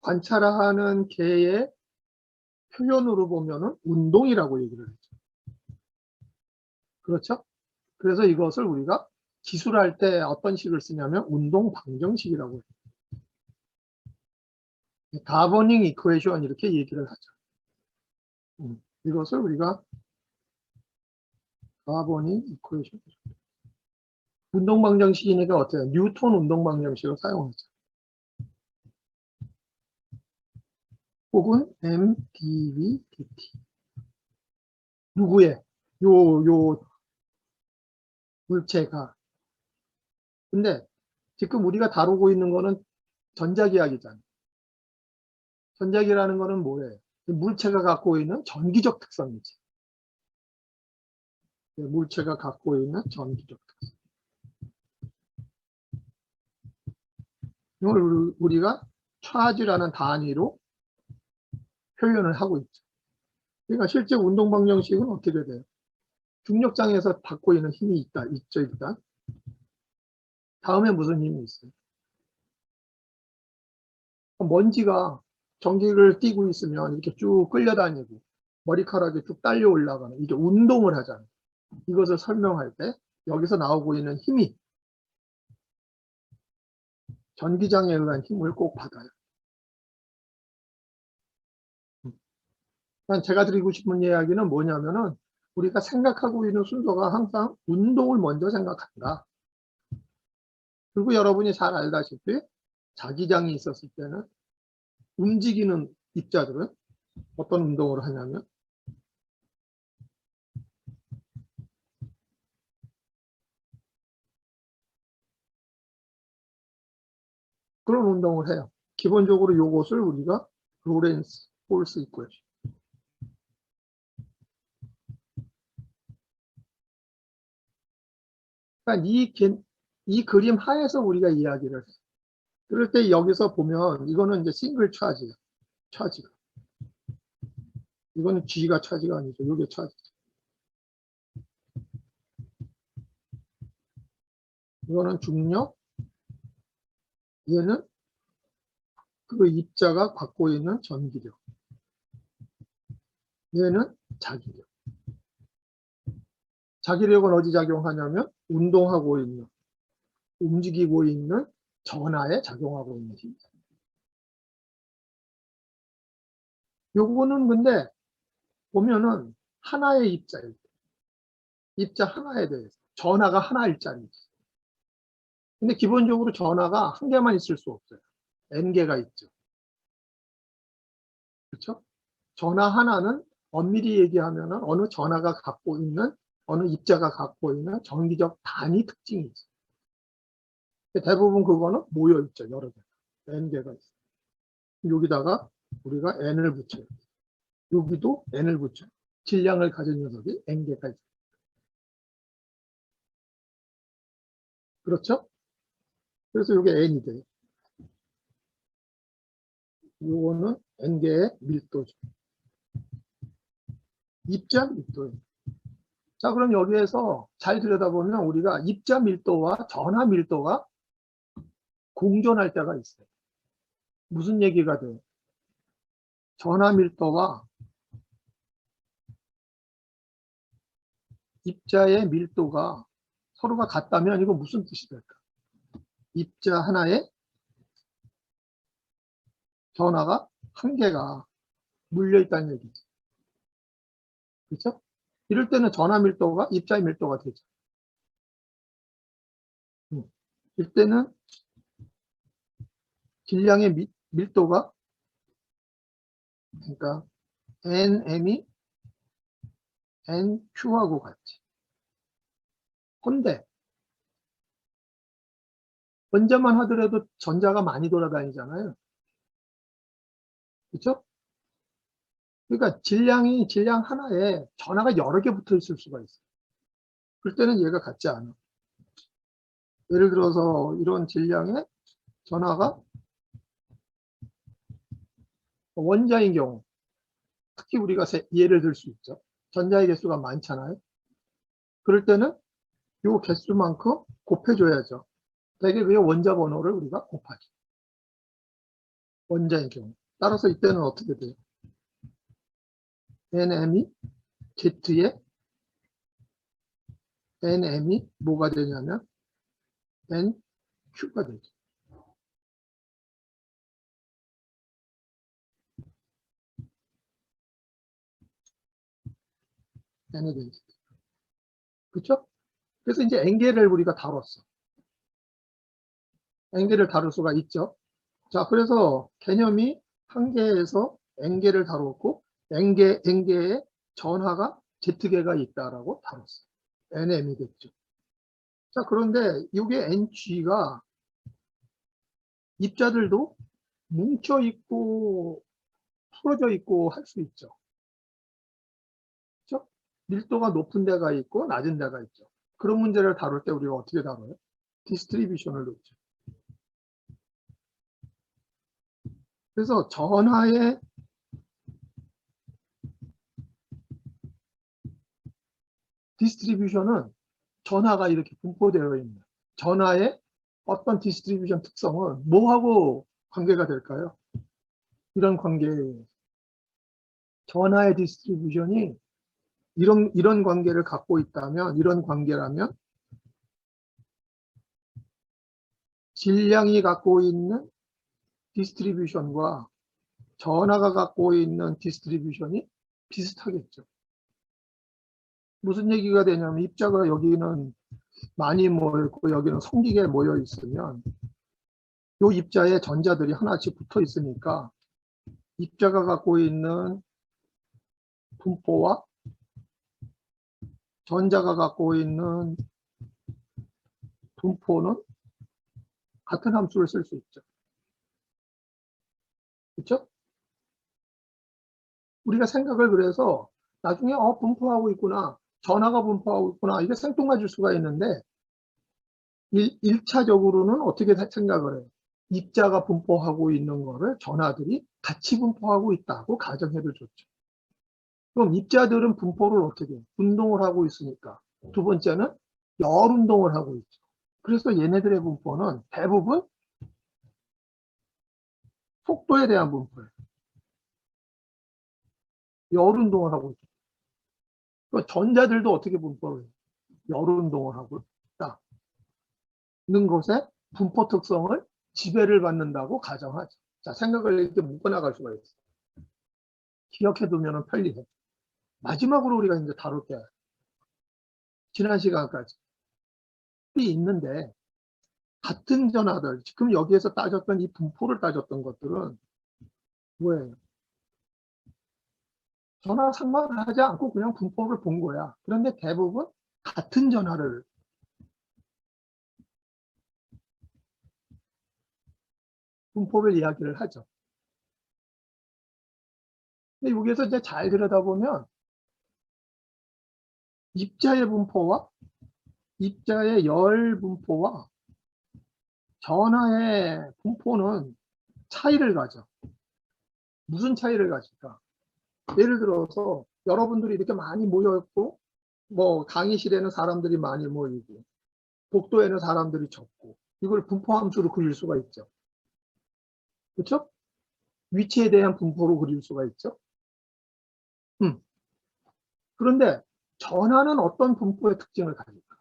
관찰하는 개의 표현으로 보면은 운동이라고 얘기를 했죠. 그렇죠? 그래서 이것을 우리가 기술할 때 어떤 식을 쓰냐면 운동 방정식이라고 해요. 가버닝 이퀘이션 이렇게 얘기를 하죠. 이것을 우리가 가버닝 이퀘이션. 운동 방정식이니까 어때요? 뉴턴 운동 방정식을 사용하죠. 혹은 mdv dt. 누구의? 요 물체가. 근데 지금 우리가 다루고 있는 거는 전자기학이잖아요. 전자기라는 거는 뭐예요? 물체가 갖고 있는 전기적 특성이지. 물체가 갖고 있는 전기적 특성. 이걸 우리가 차지라는 단위로 표현을 하고 있죠. 그러니까 실제 운동 방정식은 어떻게 돼요? 중력장에서 받고 있는 힘이 있죠, 일단. 다음에 무슨 힘이 있어요? 먼지가 전기를 띠고 있으면 이렇게 쭉 끌려다니고 머리카락이 쭉 딸려 올라가는, 이게 운동을 하잖아요. 이것을 설명할 때 여기서 나오고 있는 힘이 전기장에 의한 힘을 꼭 받아요. 제가 드리고 싶은 이야기는 뭐냐면은 우리가 생각하고 있는 순서가 항상 운동을 먼저 생각한다. 그리고 여러분이 잘 알다시피 자기장이 있었을 때는 움직이는 입자들은 어떤 운동을 하냐면 그런 운동을 해요. 기본적으로 이것을 우리가 로렌츠 폴스 이퀘이션. 그러니까 이 그림 하에서 우리가 이야기를 해요. 그럴 때 여기서 보면 이거는 이제 싱글 차지예요. 차지가. 이거는 G가 차지가 아니죠. 이게 차지죠. 이거는 중력. 얘는 그 입자가 갖고 있는 전기력. 얘는 자기력. 자기력은 어디 작용하냐면 운동하고 있는, 움직이고 있는 전하에 작용하고 있는 힘이죠. 요거는 근데 보면은 하나의 입자일 때, 입자 하나에 대해서 전하가 하나일 자리지. 근데 기본적으로 전하가 한 개만 있을 수 없어요. N개가 있죠. 그렇죠? 전하 하나는 엄밀히 얘기하면은 어느 전하가 갖고 있는, 어느 입자가 갖고 있는 전기적 단위 특징이지. 대부분 그거는 모여 있죠. 여러 개. N개가 있어요. 여기다가 우리가 N을 붙여요. 여기도 N을 붙여요. 질량을 가진 녀석이 N개가 있어요. 그렇죠? 그래서 이게 N이 돼요. 이거는 N개의 밀도죠. 입자 밀도예요. 자, 그럼 여기에서 잘 들여다보면 우리가 입자 밀도와 전하 밀도가 공존할 때가 있어요. 무슨 얘기가 돼요? 전하 밀도와 입자의 밀도가 서로가 같다면 이거 무슨 뜻이 될까? 입자 하나에 전하가 한 개가 물려 있다는 얘기죠. 그렇죠? 이럴 때는 전하 밀도가 입자의 밀도가 되죠. 이때는 질량의 밀도가, 그러니까 NM이 NQ하고 같지. 근데 혼자만 하더라도 전자가 많이 돌아다니잖아요. 그렇죠? 그러니까 질량 하나에 전하가 여러 개 붙어 있을 수가 있어요. 그럴 때는 얘가 같지 않아. 예를 들어서 이런 질량에 전하가 원자인 경우, 특히 우리가 예를 들 수 있죠. 전자의 개수가 많잖아요. 그럴 때는 이 개수만큼 곱해줘야죠. 대개 그 원자 번호를 우리가 곱하죠. 원자의 경우. 따라서 이때는 어떻게 돼요? NM이 Z에 NM이 뭐가 되냐면 NQ가 되죠. N에 되죠. 그렇죠? 그래서 이제 N개를 우리가 다뤘어. N개를 다룰 수가 있죠. 자, 그래서 개념이 한 개에서 N개를 다뤘고 N개의 전하가 Z개가 있다라고 다뤘어. NM이겠죠. 자, 그런데 이게 NG가 입자들도 뭉쳐 있고 풀어져 있고 할 수 있죠. 그렇죠? 밀도가 높은 데가 있고 낮은 데가 있죠. 그런 문제를 다룰 때 우리가 어떻게 다뤄요? 디스트리뷰션을 놓죠. 그래서 전하의 디스트리뷰션은 전하가 이렇게 분포되어 있는 전하의 어떤 디스트리뷰션 특성은 뭐하고 관계가 될까요? 이런 관계, 전하의 디스트리뷰션이 이런 관계를 갖고 있다면, 이런 관계라면 질량이 갖고 있는 디스트리뷰션과 전하가 갖고 있는 디스트리뷰션이 비슷하겠죠. 무슨 얘기가 되냐면 입자가 여기는 많이 모여있고 여기는 성기게 모여 있으면 이 입자에 전자들이 하나씩 붙어 있으니까 입자가 갖고 있는 분포와 전자가 갖고 있는 분포는 같은 함수를 쓸 수 있죠. 그렇죠? 우리가 생각을 그래서 나중에 분포하고 있구나, 전하가 분포하고 있구나, 이게 생뚱맞을 수가 있는데 1차적으로는 어떻게 생각을 해요? 입자가 분포하고 있는 거를 전하들이 같이 분포하고 있다고 가정해도 좋죠. 그럼 입자들은 분포를 어떻게 해요? 운동을 하고 있으니까. 두 번째는 열 운동을 하고 있죠. 그래서 얘네들의 분포는 대부분 속도에 대한 분포예요. 열 운동을 하고 있죠. 그 전자들도 어떻게 분포를 해요? 열 운동을 하고 있는 것에 분포 특성을 지배를 받는다고 가정하죠. 자, 생각을 이렇게 묶어나갈 수가 있어요. 기억해두면 편리해. 마지막으로 우리가 이제 다룰 게 지난 시간까지 있는데 같은 전하들, 지금 여기에서 따졌던 이 분포를 따졌던 것들은 뭐예요? 전하 상관하지 않고 그냥 분포를 본 거야. 그런데 대부분 같은 전하를 분포를 이야기를 하죠. 근데 여기에서 이제 잘 들여다보면 입자의 분포와 입자의 열 분포와 전하의 분포는 차이를 가져. 무슨 차이를 가질까? 예를 들어서 여러분들이 이렇게 많이 모여있고 뭐 강의실에는 사람들이 많이 모이고 복도에는 사람들이 적고 이걸 분포함수로 그릴 수가 있죠. 그렇죠? 위치에 대한 분포로 그릴 수가 있죠. 그런데 전하는 어떤 분포의 특징을 가질까?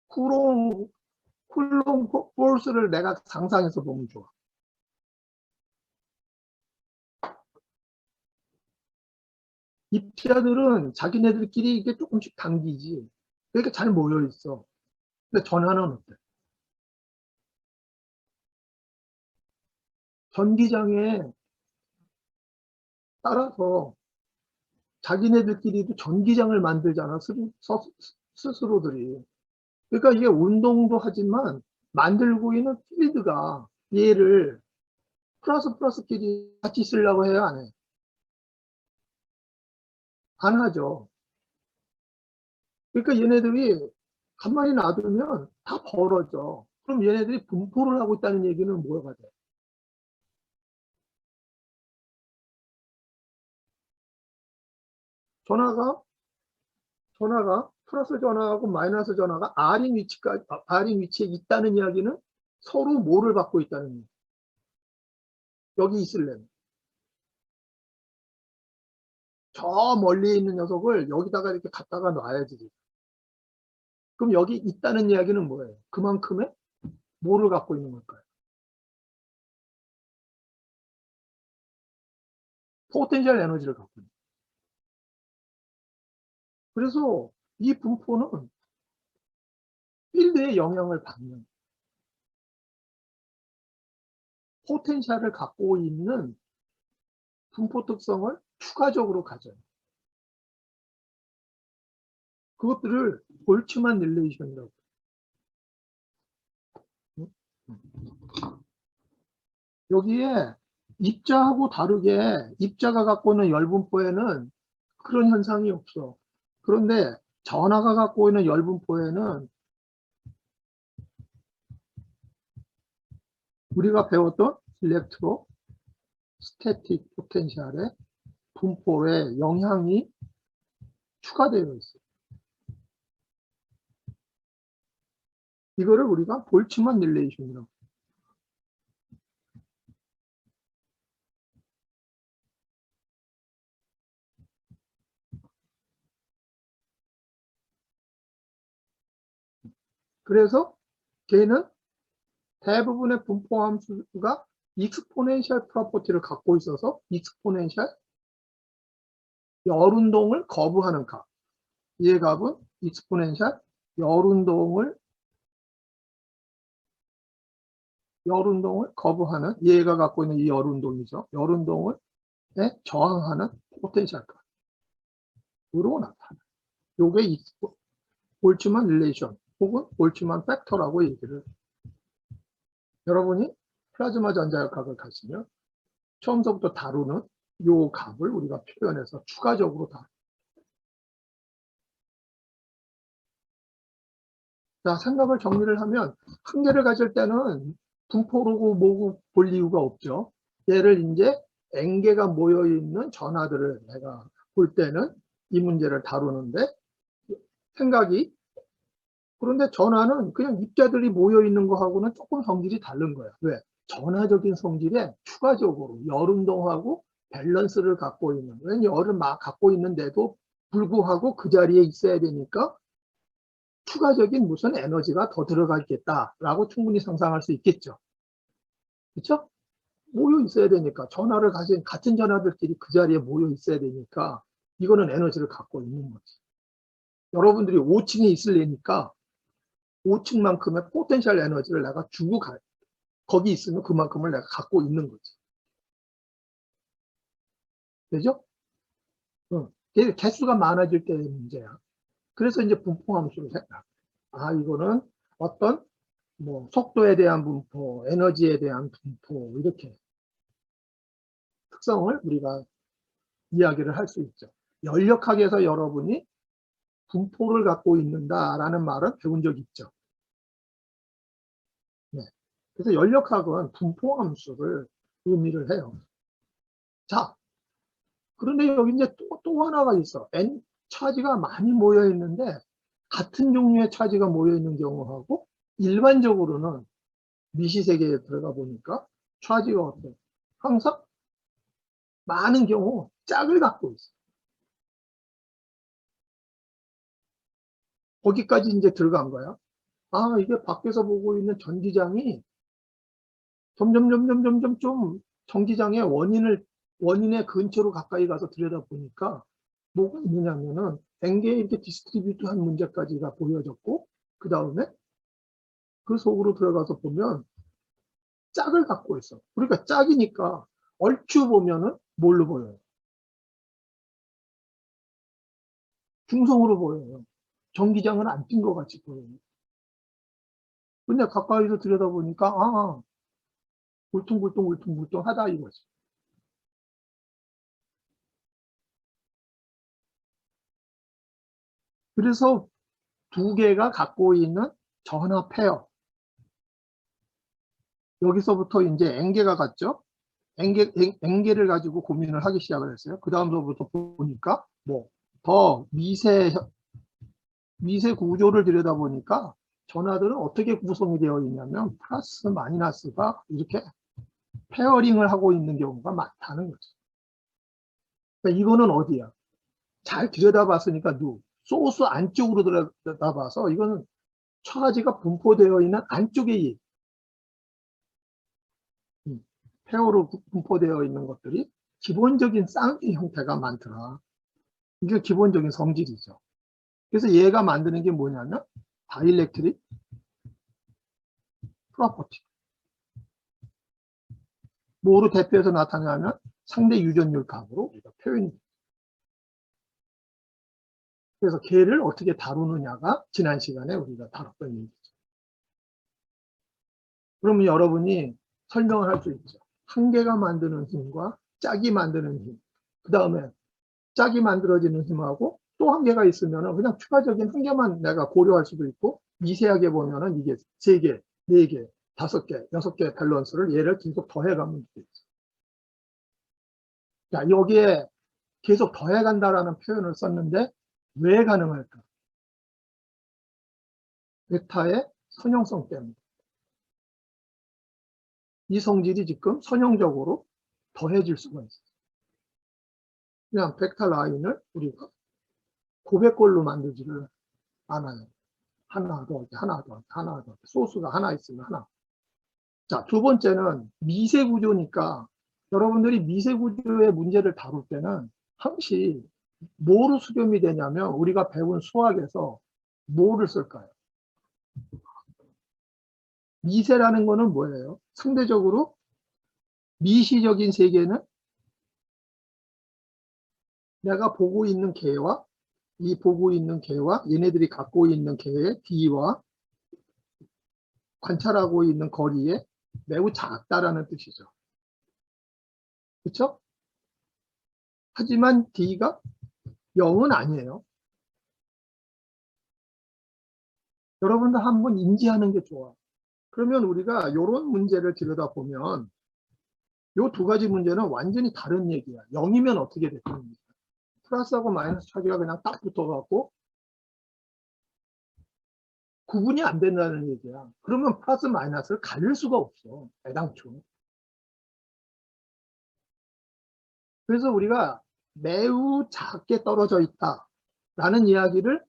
쿨롱 폴스를 내가 상상해서 보면 좋아. 입자들은 자기네들끼리 이게 조금씩 당기지. 그러니까 잘 모여 있어. 근데 전하는 어때? 전기장에 따라서 자기네들끼리도 전기장을 만들잖아, 스스로들이. 그러니까 이게 운동도 하지만 만들고 있는 필드가 얘를 플러스끼리 같이 쓰려고 해요, 안 해? 안 하죠. 그러니까 얘네들이 가만히 놔두면 다 벌어져. 그럼 얘네들이 분포를 하고 있다는 얘기는 뭐가 돼? 전화가 플러스 전하하고 마이너스 전하가 R인 위치에 있다는 이야기는 서로 뭐를 받고 있다는 얘기. 여기 있을래면. 저 멀리 있는 녀석을 여기다가 이렇게 갖다가 놔야지. 그럼 여기 있다는 이야기는 뭐예요? 그만큼의 뭐를 갖고 있는 걸까요? 포텐셜 에너지를 갖고 있는. 그래서 이 분포는 필드에 영향을 받는 포텐셜을 갖고 있는 분포 특성을 추가적으로 가져요. 그것들을 볼츠만 릴레이션이라고. 여기에 입자하고 다르게 입자가 갖고 있는 열 분포에는 그런 현상이 없어. 그런데 전하가 갖고 있는 열 분포에는 우리가 배웠던 일렉트로 스태틱 포텐셜의 분포에 영향이 추가되어 있어요. 이거를 우리가 볼츠만 릴레이션이라고. 그래서 걔는 대부분의 분포 함수가 익스포넨셜 프로퍼티를 갖고 있어서 익스포넨셜 열운동을 거부하는 값. 이 값은 익스포넨셜 열운동을 거부하는, 얘가 갖고 있는 이 열운동이죠. 열운동을 저항하는 포텐셜 값으로 나타나. 요게 볼츠만 릴레이션 혹은 볼츠만 팩터라고 얘기를. 여러분이 플라즈마 전자역학을 가시면 처음부터 다루는 요 값을 우리가 표현해서 추가적으로 다루. 자, 생각을 정리를 하면 한 개를 가질 때는 분포로고 뭐고 볼 이유가 없죠. 얘를 이제 N개가 모여있는 전하들을 내가 볼 때는 이 문제를 다루는데 생각이, 그런데 전하는 그냥 입자들이 모여있는 거하고는 조금 성질이 다른 거야. 왜? 전하적인 성질에 추가적으로 열운동하고 밸런스를 갖고 있는, 왜냐면 열을 막 갖고 있는데도 불구하고 그 자리에 있어야 되니까 추가적인 무슨 에너지가 더 들어가 있겠다라고 충분히 상상할 수 있겠죠. 그렇죠? 모여 있어야 되니까, 전하를 가진 같은 전하들끼리 그 자리에 모여 있어야 되니까 이거는 에너지를 갖고 있는 거지. 여러분들이 5층에 있으려니까 5층만큼의 포텐셜 에너지를 내가 주고 가요. 거기 있으면 그만큼을 내가 갖고 있는 거지. 되죠? 개수가 많아질 때의 문제야. 그래서 이제 분포함수를 생각. 아, 이거는 어떤 뭐 속도에 대한 분포, 에너지에 대한 분포, 이렇게 특성을 우리가 이야기를 할 수 있죠. 연력학에서 여러분이 분포를 갖고 있는다라는 말은 배운 적 있죠. 네. 그래서 연력학은 분포함수를 의미를 해요. 자, 그런데 여기 이제 또 하나가 있어. N 차지가 많이 모여 있는데 같은 종류의 차지가 모여 있는 경우하고 일반적으로는 미시세계에 들어가 보니까 차지가 어때요? 항상 많은 경우 짝을 갖고 있어. 거기까지 이제 들어간 거야. 아, 이게 밖에서 보고 있는 전기장이 점점 좀 전기장의 원인의 근처로 가까이 가서 들여다보니까 뭐가 있느냐면은 N개의 이렇게 디스트리뷰트한 문제까지가 보여졌고, 그 다음에 그 속으로 들어가서 보면 짝을 갖고 있어. 그러니까 짝이니까 얼추 보면은 뭘로 보여요? 중성으로 보여요. 전기장은 안 띈 것 같이 보여요. 근데 가까이서 들여다보니까 아, 울퉁불퉁하다 이거지. 그래서 두 개가 갖고 있는 전하 페어. 여기서부터 이제 N개가 갔죠. N개를 가지고 고민을 하기 시작을 했어요. 그 다음서부터 보니까 뭐 더 미세 미세 구조를 들여다보니까 전하들은 어떻게 구성이 되어 있냐면 플러스 마이너스가 이렇게 페어링을 하고 있는 경우가 많다는 거죠. 그러니까 이거는 어디야? 잘 들여다봤으니까 소스 안쪽으로 들여다봐서 이거는 처가지가 분포되어 있는 안쪽에 페어로 분포되어 있는 것들이 기본적인 쌍둥이 형태가 많더라. 이게 기본적인 성질이죠. 그래서 얘가 만드는 게 뭐냐면 다이렉트릭 프로퍼티. 뭐로 대표해서 나타나냐면 상대 유전율 값으로 우리가 표현이 됩니다. 그래서 걔를 어떻게 다루느냐가 지난 시간에 우리가 다뤘던 얘기죠. 그러면 여러분이 설명을 할 수 있죠. 한 개가 만드는 힘과 짝이 만드는 힘, 그 다음에 짝이 만들어지는 힘하고 또 한 개가 있으면 그냥 추가적인 한 개만 내가 고려할 수도 있고, 미세하게 보면은 이게 3개, 4개, 5개, 6개 밸런스를 얘를 계속 더해가면 되겠죠. 자, 여기에 계속 더해간다라는 표현을 썼는데 왜 가능할까? 벡터의 선형성 때문에. 이 성질이 지금 선형적으로 더해질 수가 있어요. 그냥 벡터 라인을 우리가 고백골로 만들지를 않아요. 하나 더하기 하나 더하기 하나 더하기 소스가 하나 있으면 하나. 자, 두 번째는 미세 구조니까 여러분들이 미세 구조의 문제를 다룰 때는 항시 뭐로 수렴이 되냐면 우리가 배운 수학에서 뭐를 쓸까요? 미세라는 거는 뭐예요? 상대적으로 미시적인 세계는 내가 보고 있는 개와 이 보고 있는 개와 얘네들이 갖고 있는 개의 D와 관찰하고 있는 거리에 매우 작다라는 뜻이죠. 그렇죠? 하지만 D가 0은 아니에요. 여러분들 한번 인지하는 게 좋아. 그러면 우리가 이런 문제를 들여다보면 이 두 가지 문제는 완전히 다른 얘기야. 0이면 어떻게 될까요? 플러스하고 마이너스 차기가 그냥 딱 붙어갖고 구분이 안 된다는 얘기야. 그러면 플러스 마이너스를 가릴 수가 없어. 애당초. 그래서 우리가 매우 작게 떨어져 있다라는 이야기를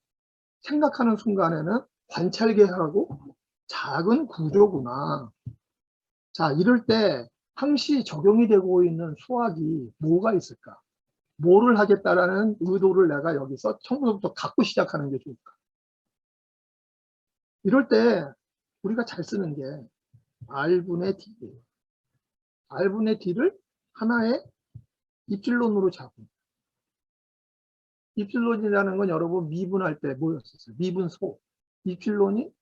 생각하는 순간에는 관찰계하고 작은 구조구나. 자, 이럴 때 항시 적용이 되고 있는 수학이 뭐가 있을까? 뭐를 하겠다라는 의도를 내가 여기서 처음부터 갖고 시작하는 게 좋을까? 이럴 때 우리가 잘 쓰는 게 R분의 D예요. R분의 D를 하나의 입실론으로 잡은. 입실론이라는 건 여러분 미분할 때 뭐였었어요? 미분소. 입실론이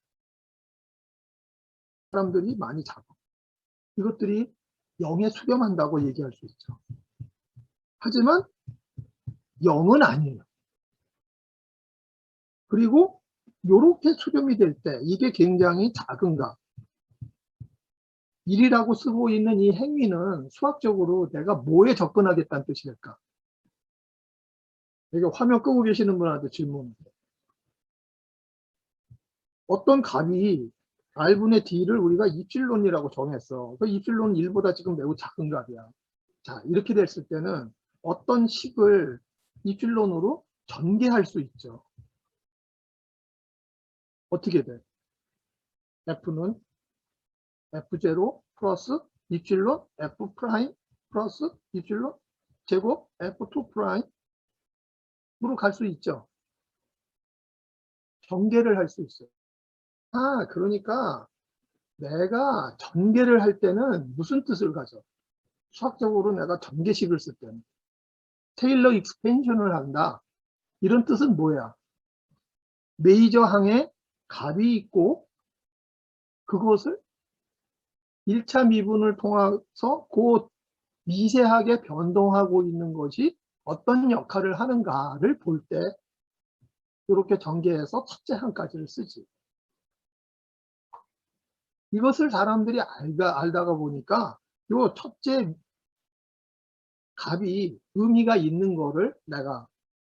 사람들이 많이 잡아. 이것들이 0에 수렴한다고 얘기할 수 있죠. 하지만 0은 아니에요. 그리고 이렇게 수렴이 될 때 이게 굉장히 작은가? 1이라고 쓰고 있는 이 행위는 수학적으로 내가 뭐에 접근하겠다는 뜻이 될까? 이게 화면 끄고 계시는 분한테 질문이에요. 어떤 값이 R분의 D를 우리가 입실론이라고 정했어. 그 입실론은 1보다 지금 매우 작은 값이야. 자, 이렇게 됐을 때는 어떤 식을 입실론으로 전개할 수 있죠. 어떻게 돼? F는 F0 플러스 입실론 F 프라임 플러스 입실론 제곱 F2 프라임으로 갈 수 있죠. 전개를 할 수 있어요. 아, 그러니까 내가 전개를 할 때는 무슨 뜻을 가져? 수학적으로 내가 전개식을 쓸 때는 테일러 익스펜션을 한다. 이런 뜻은 뭐야? 메이저 항에 값이 있고 그것을 1차 미분을 통해서 그 미세하게 변동하고 있는 것이 어떤 역할을 하는가를 볼 때 이렇게 전개해서 첫째 항까지를 쓰지. 이것을 사람들이 알다가 보니까 요 첫째 값이 의미가 있는 거를 내가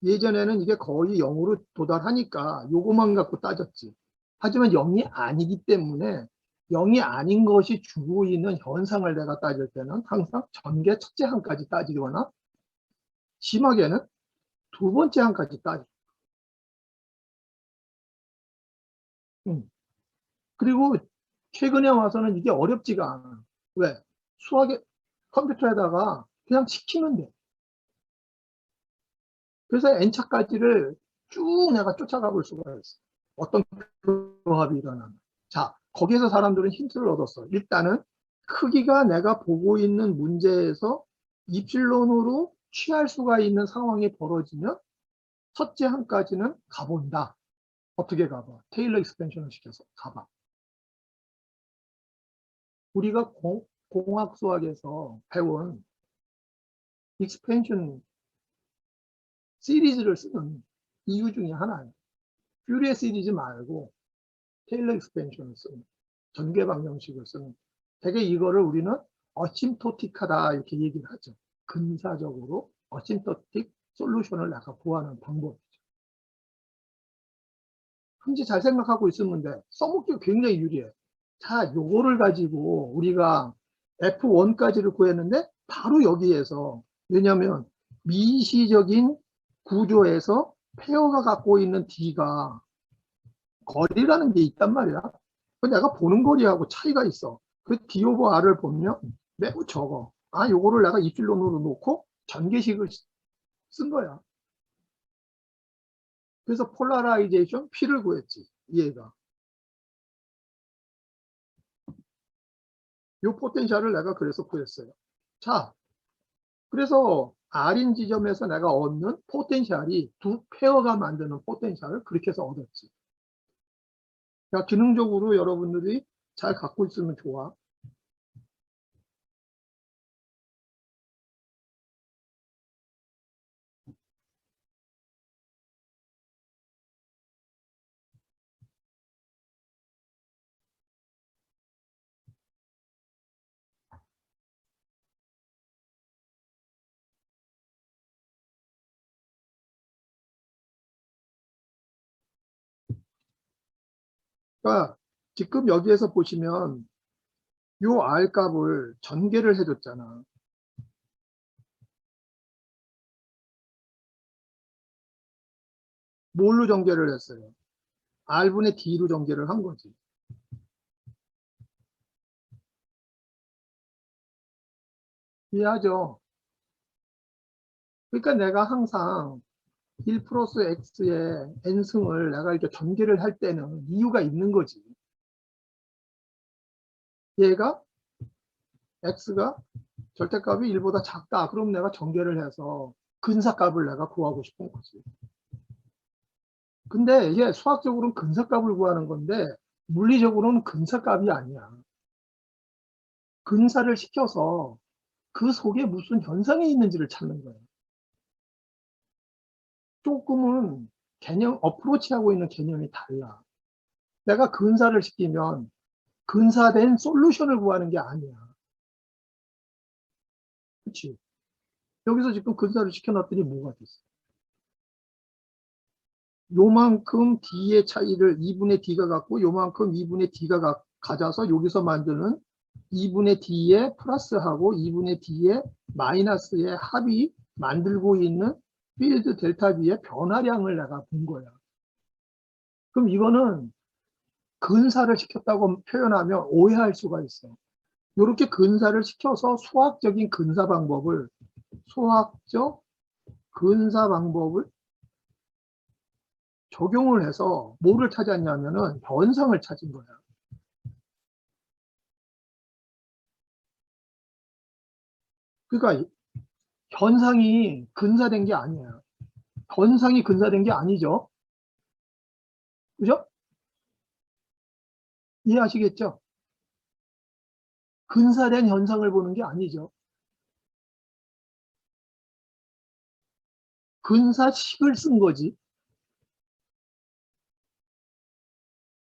예전에는 이게 거의 0으로 도달하니까 요거만 갖고 따졌지. 하지만 0이 아니기 때문에 0이 아닌 것이 주고 있는 현상을 내가 따질 때는 항상 전개 첫째 항까지 따지거나 심하게는 두 번째 항까지 따져. 그리고 최근에 와서는 이게 어렵지가 않아. 왜? 수학에 컴퓨터에다가 그냥 시키면 돼. 그래서 n차까지를 쭉 내가 쫓아가 볼 수가 있어. 어떤 조합이 일어나면. 자, 거기에서 사람들은 힌트를 얻었어. 일단은 크기가 내가 보고 있는 문제에서 입실론으로 취할 수가 있는 상황이 벌어지면 첫째 항까지는 가본다. 어떻게 가봐? 테일러 익스펜션을 시켜서 가봐. 우리가 공학 수학에서 배운 익스펜션 시리즈를 쓰는 이유 중에 하나예요. 퓨리에 시리즈 말고 테일러 익스펜션을 쓰는 전개 방정식을 쓰는 되게 이거를 우리는 어심토틱하다 이렇게 얘기를 하죠. 근사적으로 어심토틱 솔루션을 내가 구하는 방법이죠. 현재 잘 생각하고 있으면 돼. 써먹기 굉장히 유리해. 자, 요거를 가지고 우리가 F1까지를 구했는데 바로 여기에서 왜냐하면 미시적인 구조에서 페어가 갖고 있는 D가 거리라는 게 있단 말이야. 내가 보는 거리하고 차이가 있어. 그 D 오버 R을 보면 매우 적어. 아, 요거를 내가 입실론으로 놓고 전개식을 쓴 거야. 그래서 폴라라이제이션 P를 구했지. 얘가. 요 포텐셜을 내가 그래서 구했어요. 자, 그래서 R인 지점에서 내가 얻는 포텐셜이 두 페어가 만드는 포텐셜을 그렇게 해서 얻었지. 야, 기능적으로 여러분들이 잘 갖고 있으면 좋아. 그러니까 지금 여기에서 보시면 요 R 값을 전개를 해줬잖아. 뭘로 전개를 했어요? R분의 D로 전개를 한 거지. 이해하죠? 그러니까 내가 항상 1 플러스 X의 N승을 내가 이렇게 전개를 할 때는 이유가 있는 거지. 얘가 X가 절대값이 1보다 작다. 그럼 내가 전개를 해서 근사값을 내가 구하고 싶은 거지. 근데 이게 수학적으로는 근사값을 구하는 건데 물리적으로는 근사값이 아니야. 근사를 시켜서 그 속에 무슨 현상이 있는지를 찾는 거예요. 조금은 개념, 어프로치하고 있는 개념이 달라. 내가 근사를 시키면 근사된 솔루션을 구하는 게 아니야. 그치? 여기서 지금 근사를 시켜놨더니 뭐가 됐어? 요만큼 D의 차이를 2분의 D가 갖고 요만큼 2분의 D가 가져서 여기서 만드는 2분의 D의 플러스하고 2분의 D의 마이너스의 합이 만들고 있는 필드 델타 B의 변화량을 내가 본 거야. 그럼 이거는 근사를 시켰다고 표현하면 오해할 수가 있어. 이렇게 근사를 시켜서 수학적 근사 방법을 적용을 해서 뭐를 찾았냐면은 현상을 찾은 거야. 그러니까 현상이 근사된 게 아니야. 현상이 근사된 게 아니죠. 그죠? 이해하시겠죠? 근사된 현상을 보는 게 아니죠. 근사식을 쓴 거지.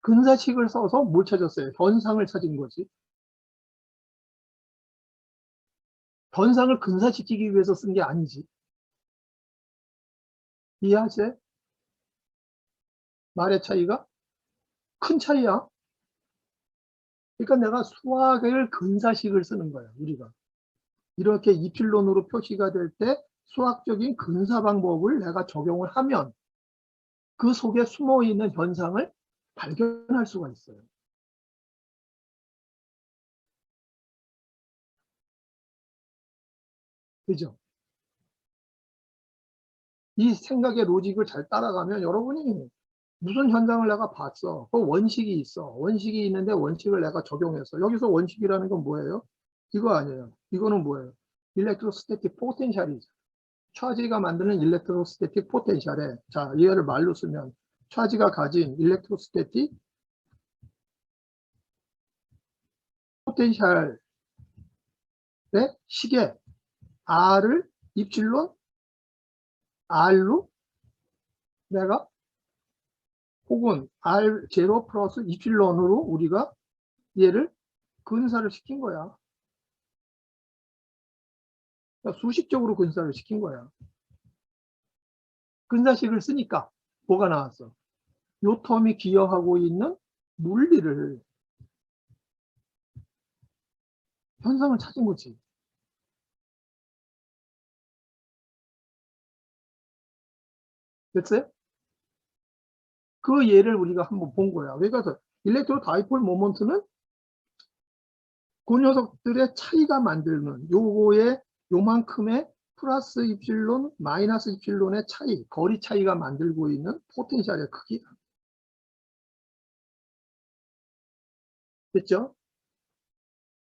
근사식을 써서 뭘 찾았어요? 현상을 찾은 거지. 현상을 근사시키기 위해서 쓴 게 아니지. 이해하세요? 말의 차이가 큰 차이야. 그러니까 내가 수학을 근사식을 쓰는 거야, 우리가. 이렇게 이필론으로 표시가 될 때 수학적인 근사 방법을 내가 적용을 하면 그 속에 숨어 있는 현상을 발견할 수가 있어요. 그죠? 이 생각의 로직을 잘 따라가면 여러분이 무슨 현상을 내가 봤어. 그 원식이 있어. 원식이 있는데 원칙을 내가 적용했어. 여기서 원칙이라는 건 뭐예요? 이거 아니에요. 이거는 뭐예요? 일렉트로스태틱 포텐셜이죠. 차지가 만드는 일렉트로스태틱 포텐셜에, 자, 얘를 말로 쓰면 차지가 가진 일렉트로스태틱 포텐셜의 시계 R을 입실론 R로 내가 혹은 R0 플러스 입실론으로 우리가 얘를 근사를 시킨 거야. 그러니까 수식적으로 근사를 시킨 거야. 근사식을 쓰니까 뭐가 나왔어? 요 텀이 기여하고 있는 물리를, 현상을 찾은 거지. 됐어요? 그 예를 우리가 한번 본 거야. 그러니까 일렉트로 다이폴 모먼트는 그 녀석들의 차이가 만들는 요거의 요만큼의 플러스 입실론, 마이너스 입실론의 차이, 거리 차이가 만들고 있는 포텐셜의 크기야. 됐죠?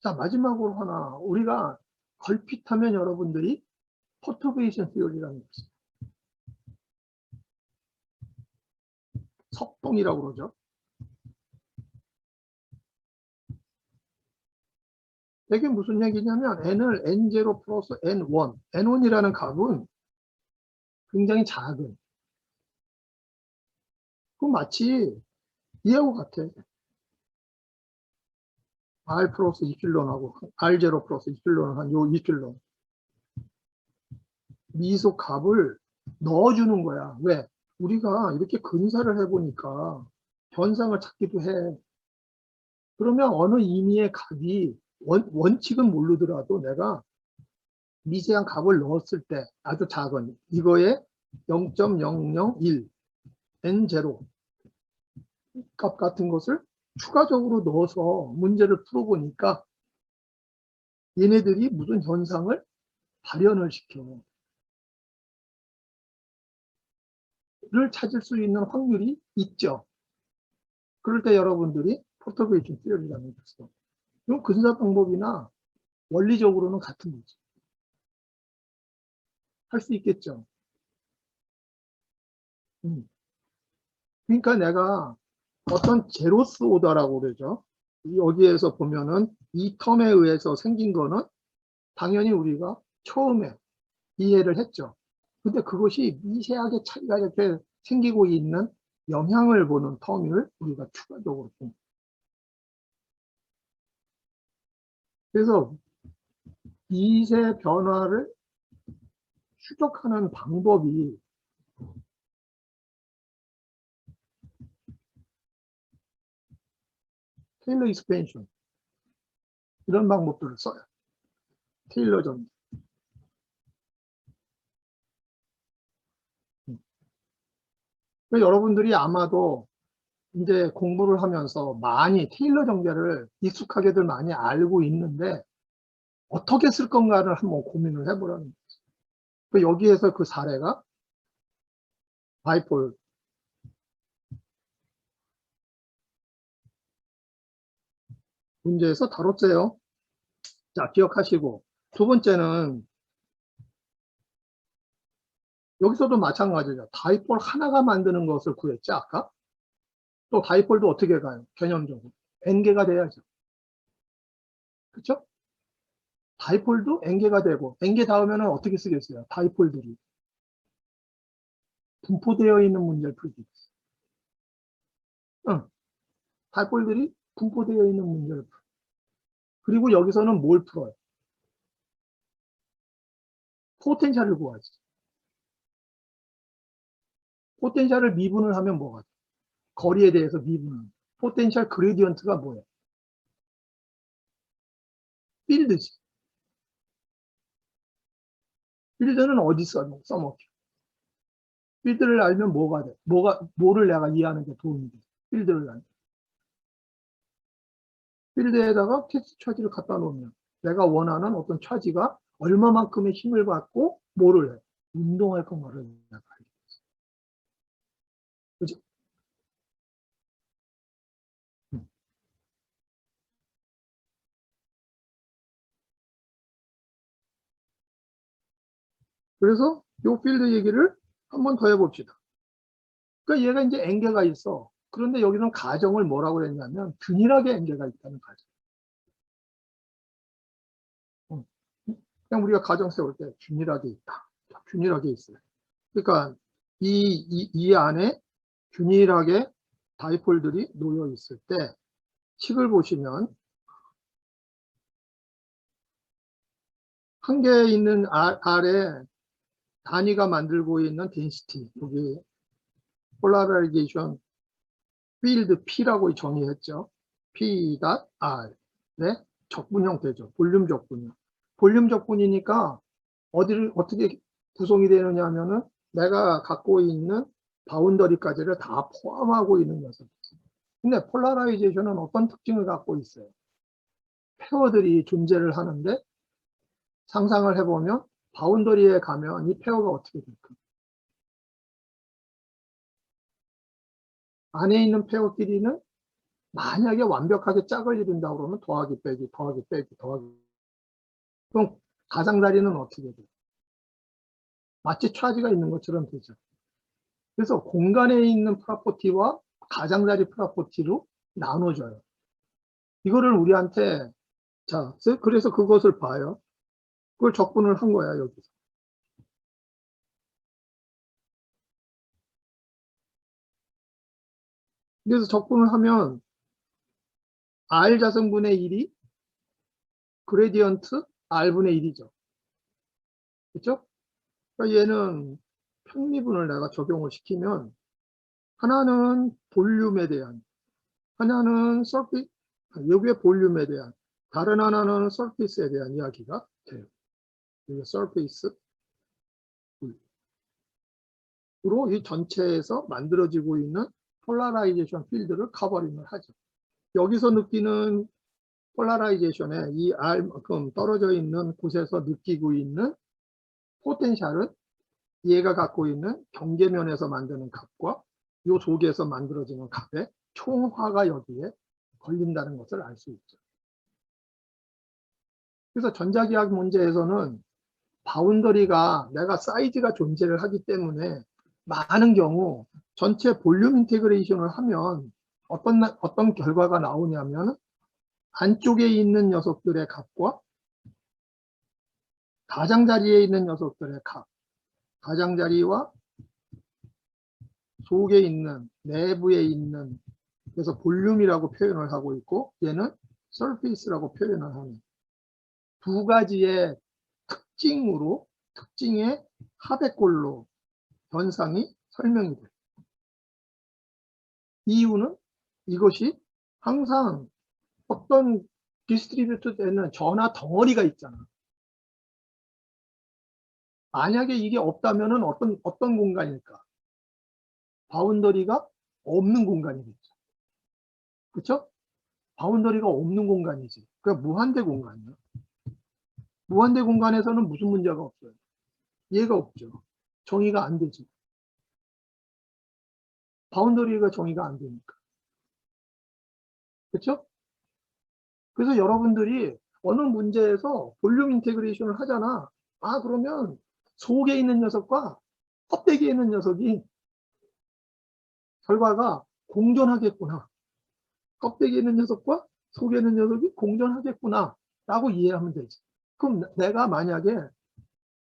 자, 마지막으로 하나, 우리가 걸핏하면 여러분들이 퍼터베이션 시어리라는 게 있어요. 석동이라고 그러죠. 이게 무슨 얘기냐면 n을 n0 플러스 n1, n1이라는 값은 굉장히 작은, 그 마치 이하고 같아. r 플러스 이필론하고 r0 플러스 이필론 한 요 이필론 미소 값을 넣어주는 거야. 왜? 우리가 이렇게 근사를 해보니까 현상을 찾기도 해. 그러면 어느 의미의 값이 원칙은 모르더라도 내가 미세한 값을 넣었을 때 아주 작은 이거에 0.001 n0 값 같은 것을 추가적으로 넣어서 문제를 풀어보니까 얘네들이 무슨 현상을 발현을 시켜. 를 찾을 수 있는 확률이 있죠. 그럴 때 여러분들이 퍼터베이션 시어리라는 것을 이 근사 방법이나 원리적으로는 같은 거지. 할 수 있겠죠. 그러니까 내가 어떤 제로스 오더라고 그러죠. 여기에서 보면은 이 텀에 의해서 생긴 거는 당연히 우리가 처음에 이해를 했죠. 근데 그것이 미세하게 차이가 이렇게 생기고 있는 영향을 보는 텀을 우리가 추가적으로 봅니다. 그래서 미세 변화를 추적하는 방법이 테일러 익스펜션 이런 방법들을 써요. 테일러 전. 여러분들이 아마도 이제 공부를 하면서 많이 테일러 정제를 익숙하게들 많이 알고 있는데 어떻게 쓸 건가를 한번 고민을 해보라는 거죠. 여기에서 그 사례가 바이폴 문제에서 다뤘어요. 자, 기억하시고 두 번째는 여기서도 마찬가지죠. 다이폴 하나가 만드는 것을 구했지 아까? 또 다이폴도 어떻게 가요? 개념적으로 n개가 돼야죠. 그렇죠? 다이폴도 n개가 되고 n개 다음에는 어떻게 쓰겠어요? 다이폴들이 분포되어 있는 문제를 풀기. 응. 다이폴들이 분포되어 있는 문제를 풀어. 그리고 여기서는 뭘 풀어요? 포텐셜을 구하지. 포텐셜을 미분을 하면 뭐가 돼? 거리에 대해서 미분은. 포텐셜 그레디언트가 뭐예요? 필드지. 필드는 어디 써먹혀? 필드를 알면 뭐가 돼? 뭐를 내가 이해하는 게 도움이 돼? 필드를 알면. 필드에다가 텍스트 차지를 갖다 놓으면 내가 원하는 어떤 차지가 얼마만큼의 힘을 받고 뭐를 해? 운동할 것만을 내가 알게 돼. 그죠? 그래서 요 필드 얘기를 한 번 더 해봅시다. 그러니까 얘가 이제 엔계가 있어. 그런데 여기서는 가정을 뭐라고 했냐면 균일하게 엔계가 있다는 가정. 그냥 우리가 가정 세울 때 균일하게 있다. 균일하게 있어요. 그러니까 이 안에 균일하게 다이폴들이 놓여 있을 때 식을 보시면 한 개에 있는 아래 단위가 만들고 있는 덴시티, 여기 폴라라이제이션 필드 P라고 정의했죠. P.R. 네? 적분 형태죠. 볼륨 적분이요. 볼륨 적분이니까 어떻게 구성이 되느냐 하면은 내가 갖고 있는 바운더리까지를 다 포함하고 있는 녀석이지. 근데 폴라라이제이션은 어떤 특징을 갖고 있어요? 페어들이 존재를 하는데 상상을 해보면 바운더리에 가면 이 페어가 어떻게 될까? 안에 있는 페어끼리는 만약에 완벽하게 짝을 이룬다고 그러면 더하기 빼기 더하기 빼기 더하기. 그럼 가장자리는 어떻게 돼요? 마치 차지가 있는 것처럼 되죠. 그래서 공간에 있는 프로퍼티와 가장자리 프로퍼티로 나눠져요. 이거를 우리한테 자, 그래서 그것을 봐요. 그걸 적분을 한 거야, 여기서. 그래서 적분을 하면 R 자성분의 1이 그레디언트 R분의 1이죠. 그렇죠? 그러니까 얘는 편미분을 내가 적용을 시키면 하나는 볼륨에 대한, 하나는 여기에 볼륨에 대한, 다른 하나는 서피스에 대한 이야기가 돼요. 이게 서피스 으로 이 전체에서 만들어지고 있는 폴라라이제이션 필드를 커버링을 하죠. 여기서 느끼는 폴라라이제이션에 이 R만큼 떨어져 있는 곳에서 느끼고 있는 포텐셜은 얘가 갖고 있는 경계면에서 만드는 값과 이 속에서 만들어지는 값의 총화가 여기에 걸린다는 것을 알 수 있죠. 그래서 전자기학 문제에서는 바운더리가 내가 사이즈가 존재를 하기 때문에 많은 경우 전체 볼륨 인테그레이션을 하면 어떤 결과가 나오냐면 안쪽에 있는 녀석들의 값과 가장자리에 있는 녀석들의 값, 가장자리와 속에 있는 내부에 있는, 그래서 볼륨이라고 표현을 하고 있고 얘는 서페이스라고 표현을 하는 두 가지의 특징의 합의꼴로 현상이 설명이 돼요. 이유는 이것이 항상 어떤 디스트리뷰트 되는 전화 덩어리가 있잖아. 만약에 이게 없다면 어떤 공간일까? 바운더리가 없는 공간이겠죠. 그렇죠? 바운더리가 없는 공간이지. 그러니까 무한대 공간이야. 무한대 공간에서는 무슨 문제가 없어요? 얘가 없죠. 정의가 안 되지. 바운더리가 정의가 안 되니까. 그렇죠? 그래서 여러분들이 어느 문제에서 볼륨 인테그레이션을 하잖아. 아, 그러면 속에 있는 녀석과 껍데기에 있는 녀석이 결과가 공존하겠구나. 껍데기에 있는 녀석과 속에 있는 녀석이 공존하겠구나 라고 이해하면 되지. 그럼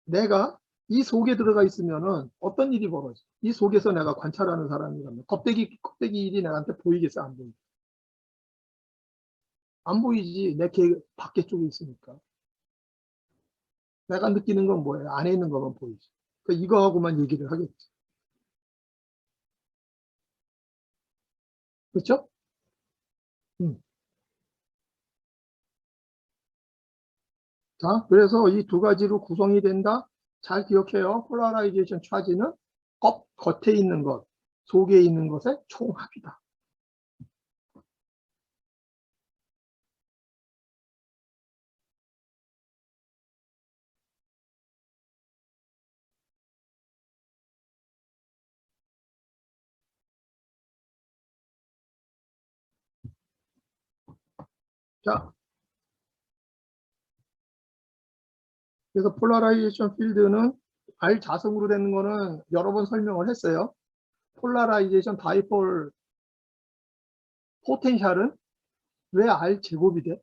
내가 이 속에 들어가 있으면은 어떤 일이 벌어져? 이 속에서 내가 관찰하는 사람이라면 껍데기 일이 내한테 보이겠어? 안 보이겠어? 안 보이지. 내 밖에 쪽에 있으니까. 내가 느끼는 건 뭐예요? 안에 있는 것만 보이지. 그러니까 이거하고만 얘기를 하겠지. 그렇죠? 자, 그래서 이 두 가지로 구성이 된다. 잘 기억해요. 폴라라이제이션 차지는 겉에 있는 것, 속에 있는 것의 총합이다. 자, 그래서 폴라라이제이션 필드는 R 자성으로 되는 거는 여러 번 설명을 했어요. 폴라라이제이션 다이폴 포텐셜은 왜 R 제곱이 돼?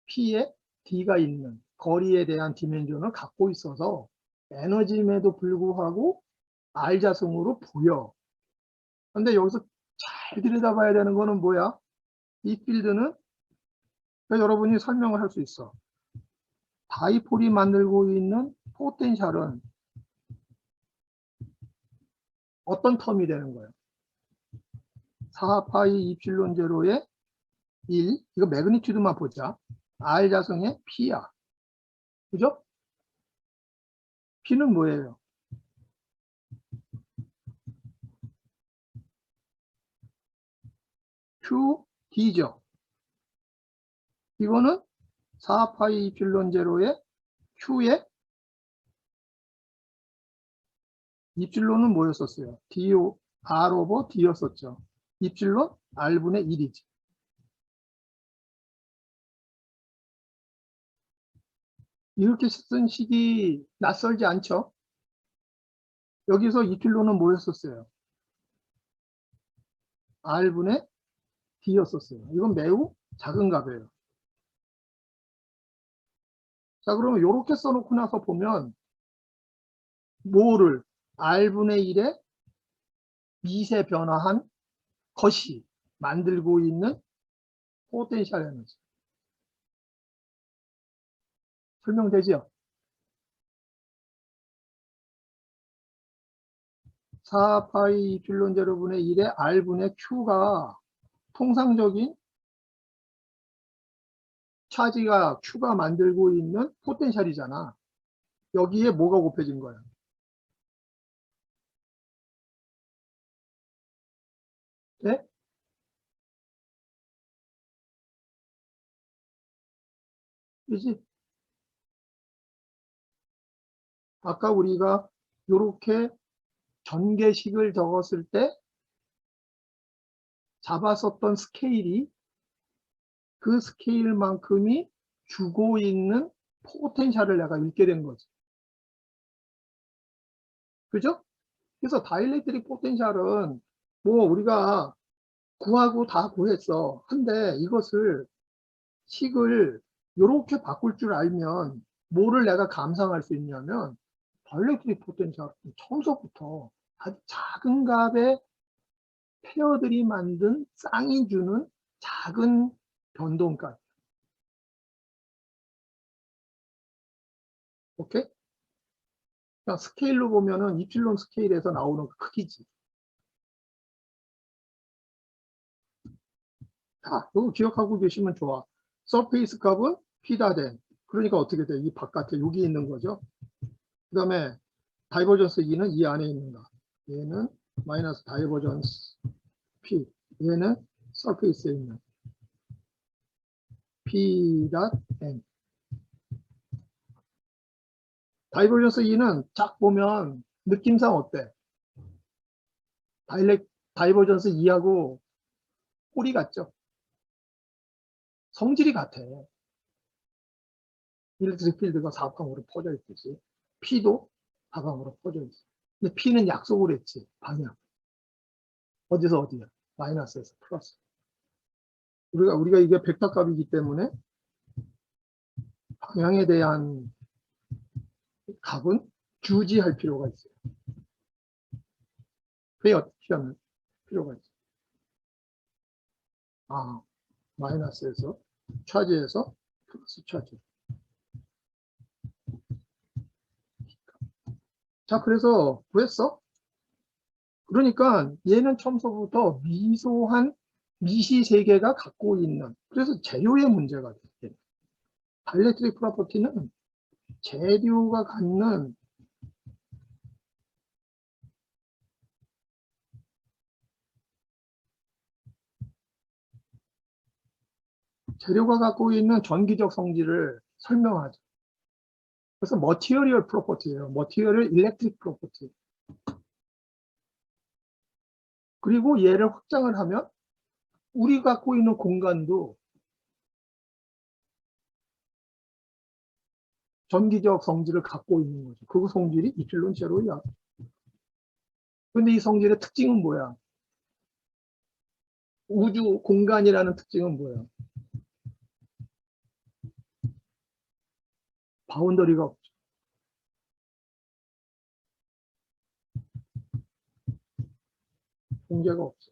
P에 D가 있는 거리에 대한 디멘전을 갖고 있어서 에너지임에도 불구하고 R 자성으로 보여. 근데 여기서 잘 들여다봐야 되는 거는 뭐야? 이 필드는 여러분이 설명을 할 수 있어. 다이폴이 만들고 있는 포텐셜은 어떤 텀이 되는 거예요? 4파이 이필론 제로의 1, 이거 매그니튜드만 보자. R 자성의 P야. 그죠? P는 뭐예요? QD죠. 이거는 4파이 이필론 제로의 Q의 이필론은 뭐였었어요? R 오버 D였었죠. 이필론 R분의 1이지. 이렇게 쓴 식이 낯설지 않죠? 여기서 이필론은 뭐였었어요? R분의 D였었어요. 이건 매우 작은 값이에요. 자, 그러면 이렇게 써놓고 나서 보면 뭐를 R분의 1에 미세 변화한 것이 만들고 있는 포텐셜 에너지. 설명되죠? 4파이 필론 제로분의 1의 R분의 Q가 통상적인 차지가 Q가 만들고 있는 포텐셜이잖아. 여기에 뭐가 곱해진 거야? 네? 그지? 아까 우리가 이렇게 전개식을 적었을 때 잡았었던 스케일이 그 스케일만큼이 주고 있는 포텐셜을 내가 읽게 된 거지. 그죠? 그래서 다이렉트릭 포텐셜은 뭐 우리가 구하고 다 구했어. 근데 이것을 식을 이렇게 바꿀 줄 알면 뭐를 내가 감상할 수 있냐면 다이렉트릭 포텐셜은 처음서부터 아주 작은 값의 페어들이 만든 쌍이 주는 작은 변동값. 오케이? 그러니까 스케일로 보면은 이필론 스케일에서 나오는 크기지. 자, 이거 기억하고 계시면 좋아. 서페이스 값은 P다 된. 그러니까 어떻게 돼? 이 바깥에 여기 있는 거죠. 그 다음에 다이버전스 2는 이 안에 있는가. 얘는 마이너스 다이버전스 P. 얘는 서페이스에 있는 P.N. 다이버전스 2는 쫙 보면 느낌상 어때? 다이버전스 2하고 꼬리 같죠? 성질이 같아. 일렉트릭 필드가 사방으로 퍼져 있듯이 P도 사방으로 퍼져 있어. 근데 P는 약속을 했지. 방향. 어디서 어디야? 마이너스에서 플러스. 우리가 이게 벡터 값이기 때문에 방향에 대한 값은 주지할 필요가 있어요. 그게 어떻게 하면 필요가 있어요. 아, 마이너스에서 차지해서 플러스 차지. 자, 그래서 구했어? 그러니까 얘는 처음서부터 미소한 미시 세계가 갖고 있는, 그래서 재료의 문제가 돼요. 다이렉트릭 프로퍼티는 재료가 갖는 재료가 갖고 있는 전기적 성질을 설명하죠. 그래서 머티리얼 프로퍼티예요. 머티리얼 일렉트릭 프로퍼티. 그리고 얘를 확장을 하면 우리 갖고 있는 공간도 전기적 성질을 갖고 있는 거죠. 그 성질이 이필론 제로야. 근데 이 성질의 특징은 뭐야? 우주 공간이라는 특징은 뭐야? 바운더리가 없죠. 경계가 없어.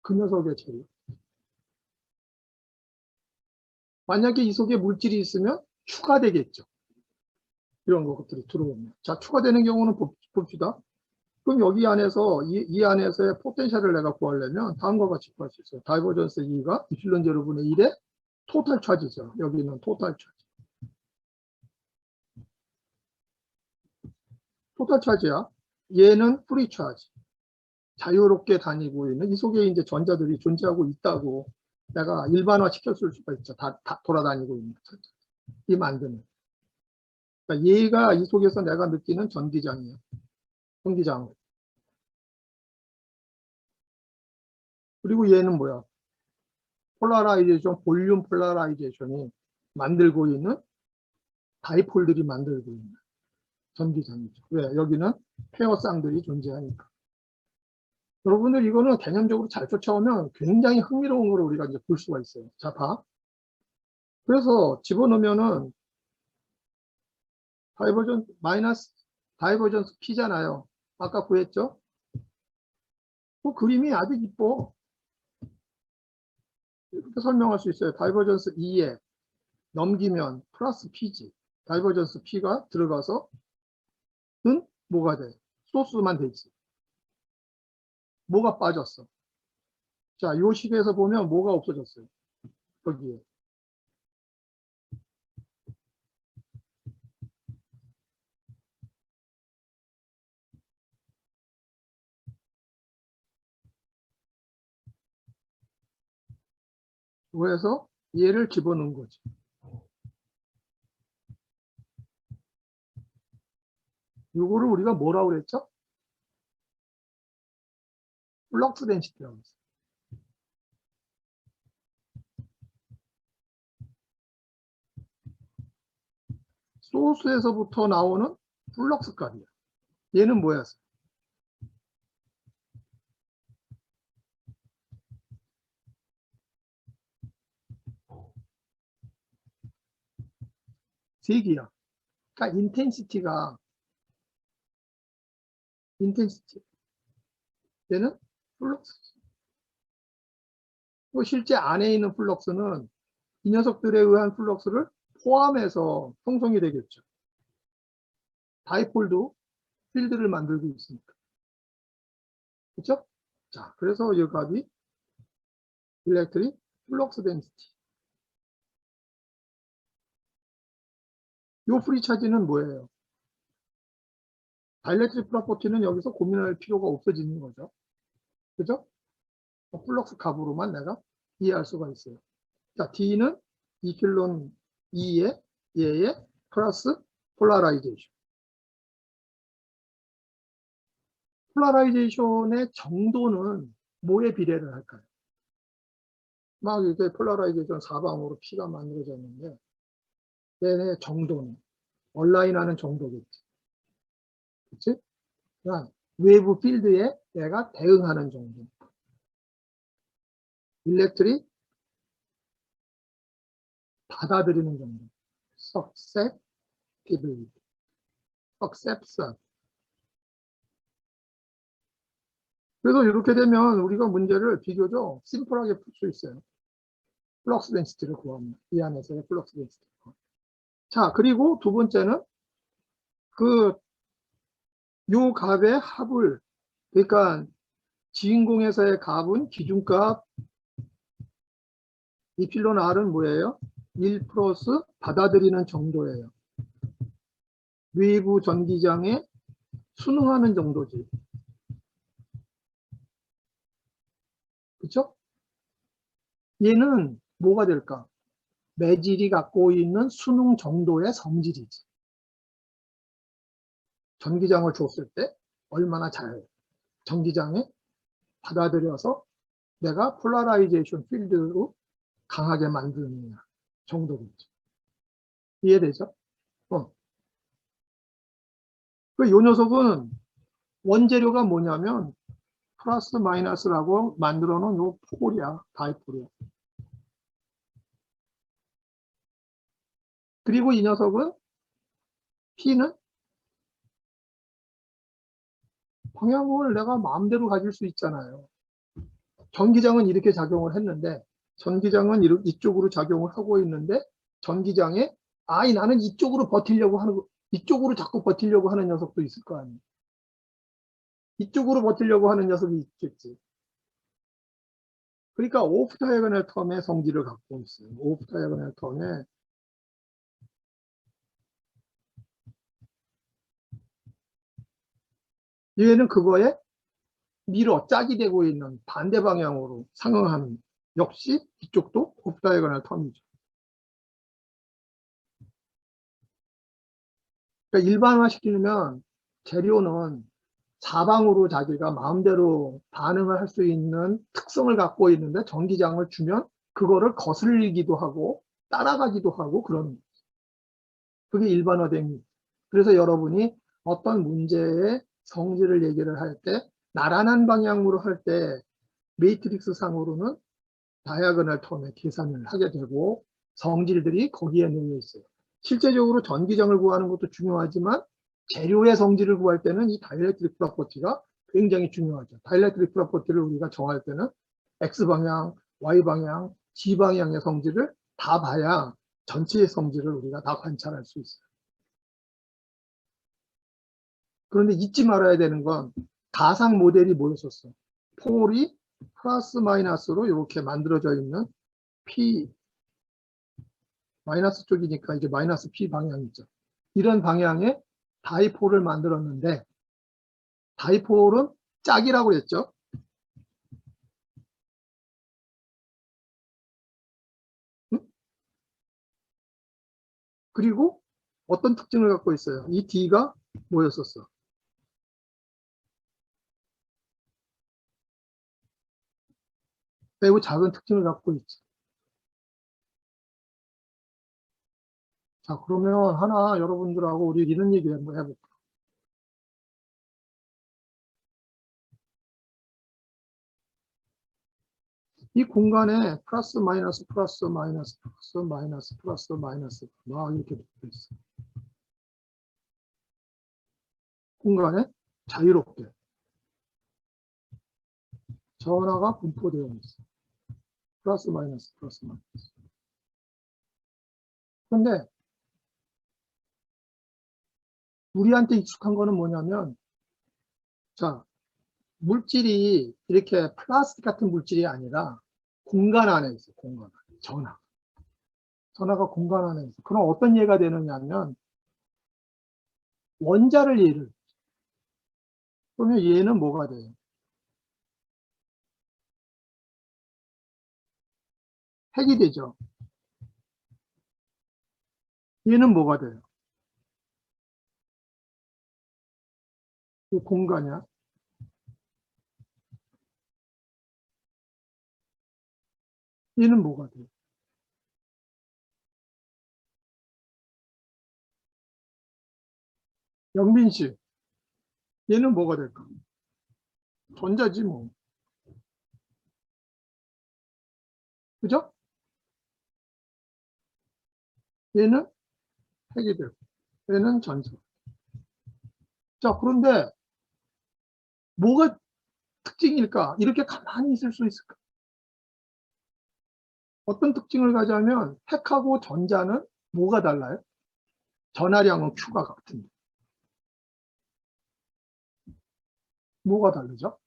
그 녀석의 재료. 만약에 이 속에 물질이 있으면 추가되겠죠. 이런 것들이 들어오면. 자, 추가되는 경우는 봅시다. 그럼 여기 안에서, 이 안에서의 포텐셜을 내가 구하려면 다음과 같이 구할 수 있어요. 다이버전스 E가 이필론 제로분의 1의 토탈 차지죠. 여기는 토탈 차지. 토탈 차지야. 얘는 프리 차지. 자유롭게 다니고 있는 이 속에 이제 전자들이 존재하고 있다고 내가 일반화 시켰을 수가 있죠. 다 돌아다니고 있는 전자. 이 만드는. 그러니까 얘가 이 속에서 내가 느끼는 전기장이에요. 전기장. 그리고 얘는 뭐야? 폴라라이제이션, 볼륨 폴라라이제이션이 만들고 있는 다이폴들이 만들고 있는 전기장이죠. 왜? 여기는 페어 쌍들이 존재하니까. 여러분들 이거는 개념적으로 잘 쫓아오면 굉장히 흥미로운 걸 우리가 이제 볼 수가 있어요. 자, 봐. 그래서 집어넣으면은 다이버전스 P잖아요. 아까 구했죠? 그 그림이 아주 이뻐. 이렇게 설명할 수 있어요. 다이버전스 E에 넘기면 플러스 P지. 다이버전스 P가 들어가서 는 뭐가 돼? 소스만 되지. 뭐가 빠졌어? 자, 요 식에서 보면 뭐가 없어졌어요? 여기에. 그래서 얘를 집어넣은 거지. 요거를 우리가 뭐라고 그랬죠? 플럭스 덴시티라고 했어요. 소스에서부터 나오는 플럭스 값이야. 얘는 뭐였어? 세기야. 그러니까 인텐시티가 얘는 플럭스. 실제 안에 있는 플럭스는 이 녀석들에 의한 플럭스를 포함해서 형성이 되겠죠. 다이폴도 필드를 만들고 있으니까. 그렇죠? 자, 그래서 이 값이 일렉트릭 플럭스 덴시티. 요 프리 차지는 뭐예요? 다이렉트릭 프로퍼티는 여기서 고민할 필요가 없어지는 거죠. 그죠? 플럭스 값으로만 내가 이해할 수가 있어요. 자, D는 이필론 2의 얘의 플러스 폴라라이제이션. 폴라라이제이션의 정도는 뭐에 비례를 할까요? 막 이렇게 폴라라이제이션 사방으로 P가 만들어졌는데 얘의 정도는 얼라인하는 정도겠지. 그치? 그러니까 외부 필드에 얘가 대응하는 정도. 일렉트릭 받아들이는 정도. susceptibility. acceptance. 그래서 이렇게 되면 우리가 문제를 비교적 심플하게 풀 수 있어요. 플럭스 덴시티를 구합니다. 이 안에서의 플럭스 덴시티. 자, 그리고 두 번째는 요 값의 합을, 그러니까 주인공에서의 값은 기준값 이필론 R은 뭐예요? 1 플러스 받아들이는 정도예요. 외부 전기장에 순응하는 정도지. 그쵸? 얘는 뭐가 될까? 매질이 갖고 있는 순응 정도의 성질이지. 전기장을 줬을 때 얼마나 잘 전기장에 받아들여서 내가 폴라라이제이션 필드로 강하게 만드느냐 정도겠죠. 이해되죠? 요 녀석은 원재료가 뭐냐면 플러스 마이너스라고 만들어 놓은 요 폴이야. 다이폴이야. 그리고 이 녀석은 P는 방향을 내가 마음대로 가질 수 있잖아요. 전기장은 이렇게 작용을 했는데 전기장은 이쪽으로 작용을 하고 있는데 전기장에 나는 이쪽으로 버티려고 하는 이쪽으로 자꾸 버티려고 하는 녀석도 있을 거 아니에요. 이쪽으로 버티려고 하는 녀석이 있겠지. 그러니까 오프 다이어고널 텀의 성질을 갖고 있어요. 오프 다이어고널 텀에 얘는 그거에 짝이 되고 있는 반대 방향으로 상응하는 역시 이쪽도 오프 다이어고널 텀이죠. 그러니까 일반화시키면 재료는 사방으로 자기가 마음대로 반응을 할 수 있는 특성을 갖고 있는데 전기장을 주면 그거를 거슬리기도 하고 따라가기도 하고 그런 거죠. 그게 일반화된. 그래서 여러분이 어떤 문제의 성질을 얘기를 할 때 나란한 방향으로 할 때 매트릭스 상으로는 다이아고널 텀의 계산을 하게 되고 성질들이 거기에 놓여 있어요. 실제적으로 전기장을 구하는 것도 중요하지만 재료의 성질을 구할 때는 이 다이엘렉트릭 프로퍼티가 굉장히 중요하죠. 다이엘렉트릭 프로퍼티를 우리가 정할 때는 X방향, Y방향, G방향의 성질을 다 봐야 전체의 성질을 우리가 다 관찰할 수 있어요. 그런데 잊지 말아야 되는 건 가상 모델이 뭐였었어? 폴이 플러스 마이너스로 이렇게 만들어져 있는 P 마이너스 쪽이니까 이제 마이너스 P 방향이죠. 이런 방향의 다이폴을 만들었는데 다이폴은 짝이라고 했죠. 응? 그리고 어떤 특징을 갖고 있어요? 이 D가 뭐였었어? 매우 작은 특징을 갖고 있죠. 자, 그러면 하나 여러분들하고 우리 이런 얘기 한번 해볼까? 이 공간에 플러스 마이너스 플러스 마이너스 플러스 마이너스 플러스 마이너스 막 이렇게 붙어 있어. 공간에 자유롭게 전하가 분포되어 있어. 플러스 마이너스 플러스 마이너스. 그런데 우리한테 익숙한 거는 뭐냐면 자, 물질이 이렇게 플라스틱 같은 물질이 아니라 공간 안에 있어. 공간 안에. 전하가 공간 안에 있어. 그럼 어떤 예가 되느냐면 원자를 예를. 그러면 얘는 뭐가 돼요? 핵이 되죠. 얘는 뭐가 돼요? 이 공간이야. 얘는 뭐가 돼요? 영민 씨, 얘는 뭐가 될까? 전자지 뭐. 그죠? 얘는 핵이 되고, 얘는 전자. 자, 그런데 뭐가 특징일까? 이렇게 가만히 있을 수 있을까? 어떤 특징을 가자면 핵하고 전자는 뭐가 달라요? 전하량은 Q가 같은데. 뭐가 다르죠?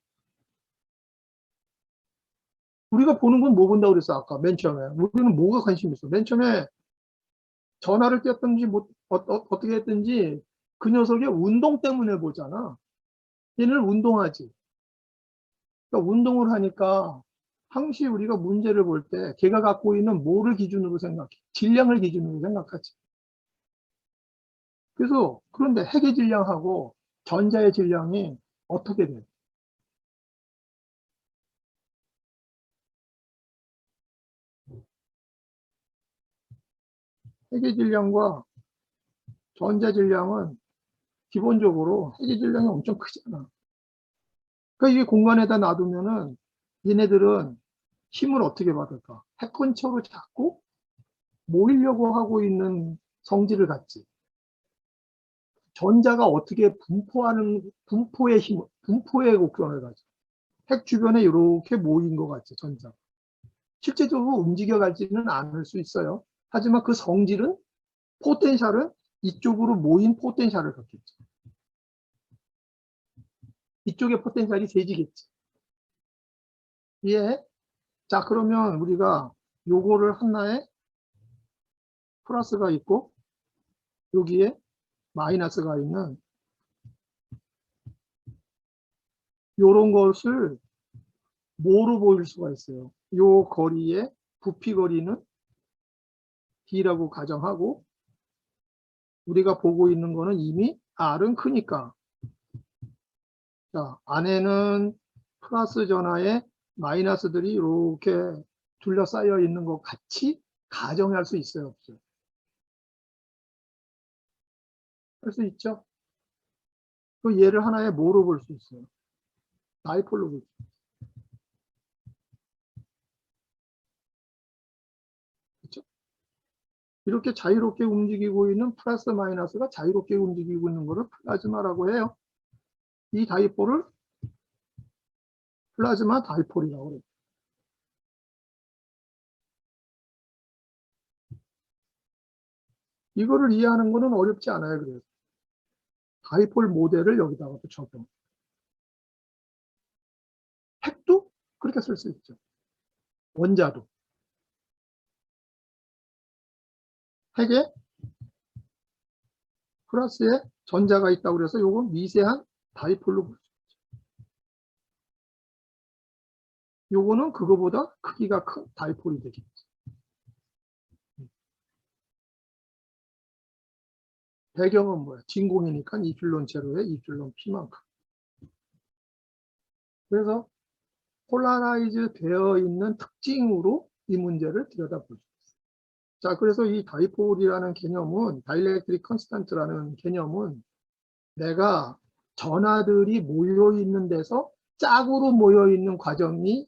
우리가 보는 건 뭐 본다고 그랬어, 아까 맨 처음에. 우리는 뭐가 관심 있어? 맨 처음에 전화를 띄었든지, 어떻게 했든지 그 녀석의 운동 때문에 보잖아. 얘는 운동하지. 그러니까 운동을 하니까 항시 우리가 문제를 볼 때 걔가 갖고 있는 뭐를 기준으로 생각해? 질량을 기준으로 생각하지. 그래서 그런데 핵의 질량하고 전자의 질량이 어떻게 돼? 핵의 질량과 전자 질량은 기본적으로 핵의 질량이 엄청 크잖아. 그러니까 이게 공간에다 놔두면은 얘네들은 힘을 어떻게 받을까? 핵 근처로 자꾸 모이려고 하고 있는 성질을 갖지. 전자가 어떻게 분포의 힘, 분포의 곡선을 가지. 핵 주변에 이렇게 모인 것 같지, 전자. 실제적으로 움직여 가지는 않을 수 있어요. 하지만 그 성질은, 포텐셜은 이쪽으로 모인 포텐셜을 갖겠죠. 이쪽에 포텐셜이 세지겠지. 예. 자, 그러면 우리가 요거를 하나에 플러스가 있고 여기에 마이너스가 있는 요런 것을 뭐로 보일 수가 있어요? 요 거리의 부피 거리는 D라고 가정하고 우리가 보고 있는 거는 이미 R은 크니까, 자, 안에는 플러스 전하에 마이너스들이 이렇게 둘러싸여 있는 것 같이 가정할 수 있어요, 없어요? 할 수 있죠? 그 얘를 하나의 뭐로 볼 수 있어요? 다이폴로 볼 수 있어요. 그렇죠? 이렇게 자유롭게 움직이고 있는 플러스 마이너스가 자유롭게 움직이고 있는 것을 플라즈마라고 해요. 이 다이폴을 플라즈마 다이폴이라고 해요. 이거를 이해하는 것은 어렵지 않아요. 그래서 다이폴 모델을 여기다가 적용. 핵도 그렇게 쓸 수 있죠. 원자도. 핵에 플러스에 전자가 있다고 그래서 요건 미세한 다이폴로 볼 수 있죠. 요거는 그거보다 크기가 큰 다이폴이 되겠죠. 배경은 뭐야? 진공이니까 이필론 제로에 이필론 P만큼. 그래서 폴라라이즈 되어 있는 특징으로 이 문제를 들여다보죠. 자, 그래서 이 다이폴이라는 개념은, 다이렉트릭 컨스탄트라는 개념은 내가 전하들이 모여 있는 데서 짝으로 모여 있는 과정이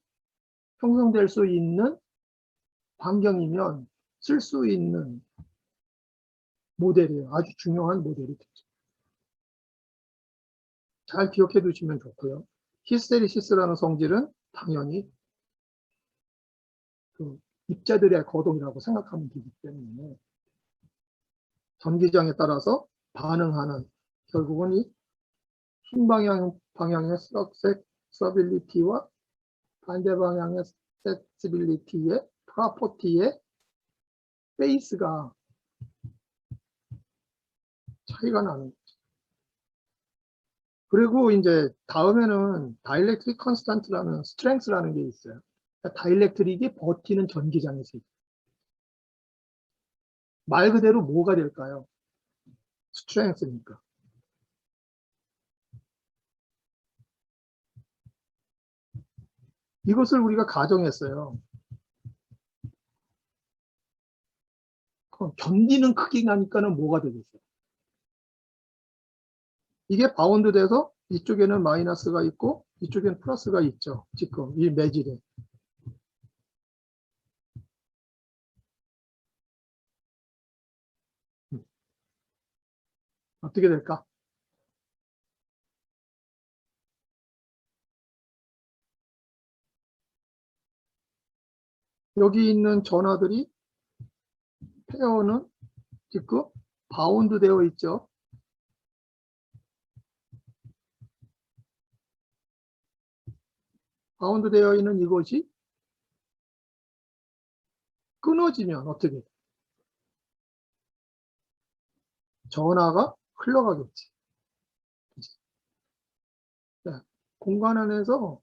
형성될 수 있는 환경이면 쓸 수 있는 모델이에요. 아주 중요한 모델이 되죠. 잘 기억해 두시면 좋고요. 히스테리시스라는 성질은 당연히 그 입자들의 거동이라고 생각하면 되기 때문에 전기장에 따라서 반응하는, 결국은 이 순방향의 서빌리티와 반대 방향의 세시빌리티의 프로퍼티의 베이스가 차이가 나는 거죠. 그리고 이제 다음에는 다이렉트릭 컨스탄트라는 스트렝스라는 게 있어요. 다이렉트릭이 버티는 전기장에서 말 그대로 뭐가 될까요? 스트렝스니까. 이것을 우리가 가정했어요. 그럼 견디는 크기가니까는 뭐가 되겠어요? 이게 바운드 돼서 이쪽에는 마이너스가 있고 이쪽에는 플러스가 있죠. 지금 이 매질에. 어떻게 될까? 여기 있는 전하들이 페어는 지금 바운드 되어 있죠. 바운드 되어 있는 이것이 끊어지면 어떻게 돼? 전하가 흘러가겠지. 그치? 자, 공간 안에서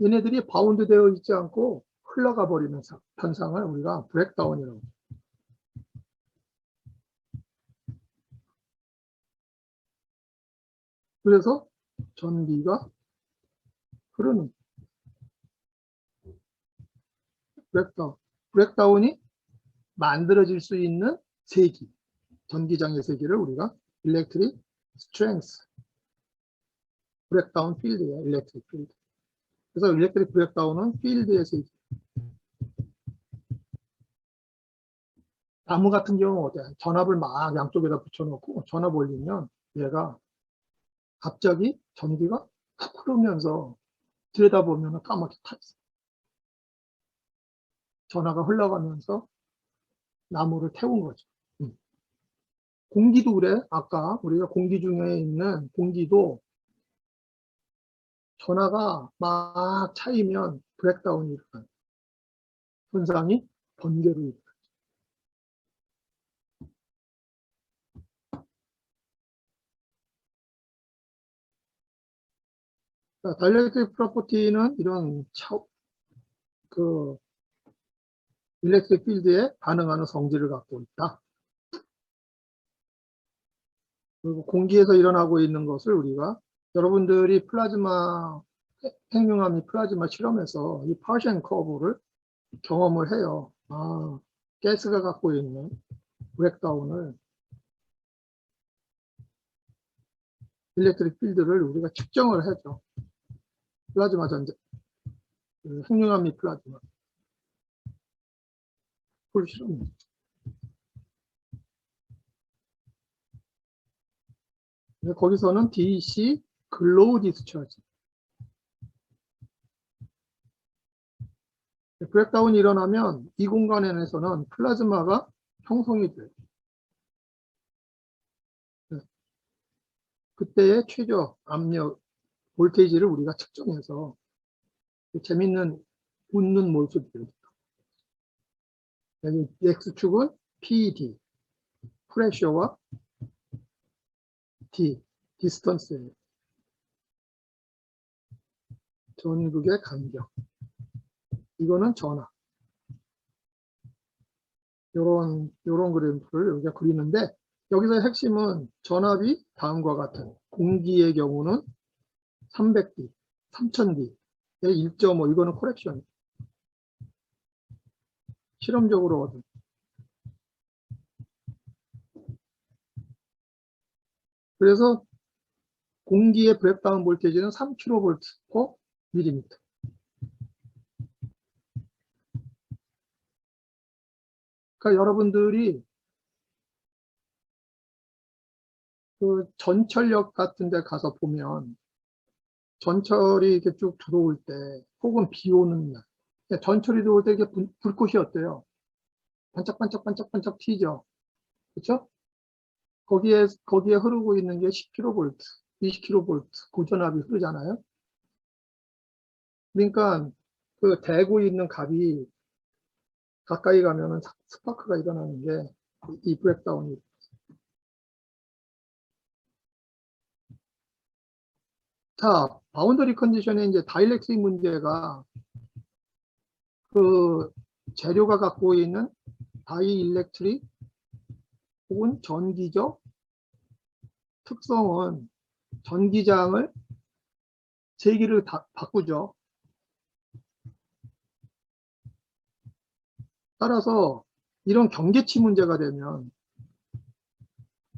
얘네들이 바운드 되어 있지 않고 흘러가 버리는 현상을 우리가 브레이크다운이라고 해요. 그래서 전기가 흐르는 브레이크다운. 브레이크다운이 만들어질 수 있는 세기, 전기장의 세기를 우리가 일렉트릭 스트렝스, 브레이크다운 필드예요. 일렉트릭 필드. 그래서 일렉트릭 브레이크다운은 필드의 세기. 나무 같은 경우는 어때? 전압을 막 양쪽에다 붙여놓고 전압 올리면 얘가 갑자기 전기가 훅 흐르면서 들여다보면 까맣게 타 있어. 전화가 흘러가면서 나무를 태운 거죠. 공기도 그래. 아까 우리가 공기 중에 있는 공기도 전화가 막 차이면 브레이크다운이 일어나요. 현상이 번개로 일어나요. 다이렉트릭 프로퍼티는 이런 그 일렉트릭 필드에 반응하는 성질을 갖고 있다. 그리고 공기에서 일어나고 있는 것을 우리가 여러분들이 플라즈마 핵융합 플라즈마 실험에서 이 파션 커브를 경험을 해요. 아, 가스가 갖고 있는 브레이크다운을 일렉트릭 필드를 우리가 측정을 하죠. 플라즈마 전자, 핵융합 플라즈마 그걸 실험해요. 거기서는 DC 글로우 디스차지. 브레이크다운이 일어나면 이 공간에서는 플라즈마가 형성이 돼요. 그때의 최저 압력, 볼테이지를 우리가 측정해서 재밌는 웃는 모습입니다. 여기 X축은 PD, 프레셔와 D, 디스턴스예요. 전극의 간격. 이거는 전압. 요런 그래프를 여기가 그리는데 여기서 핵심은 전압이 다음과 같은 공기의 경우는 300D, 3000D, 1.5 이거는 코렉션. 실험적으로 얻은. 그래서 공기의 브레이크다운 볼테이지는 3kV/mm. 그러니까 여러분들이 그 전철역 같은 데 가서 보면 전철이 이렇게 쭉 들어올 때 혹은 비 오는 날 전철이 들어올 때 이게 불꽃이 어때요? 반짝반짝반짝반짝 튀죠. 그렇죠? 거기에 흐르고 있는 게 10kV, 20kV 고전압이 흐르잖아요. 그러니까 그 대고 있는 값이 가까이 가면은 스파크가 일어나는 게 이 브레이크다운이. 자, 바운더리 컨디션에 이제 다이렉트릭 문제가 그 재료가 갖고 있는 다이일렉트릭 혹은 전기적 특성은 전기장을 세기를 다 바꾸죠. 따라서 이런 경계치 문제가 되면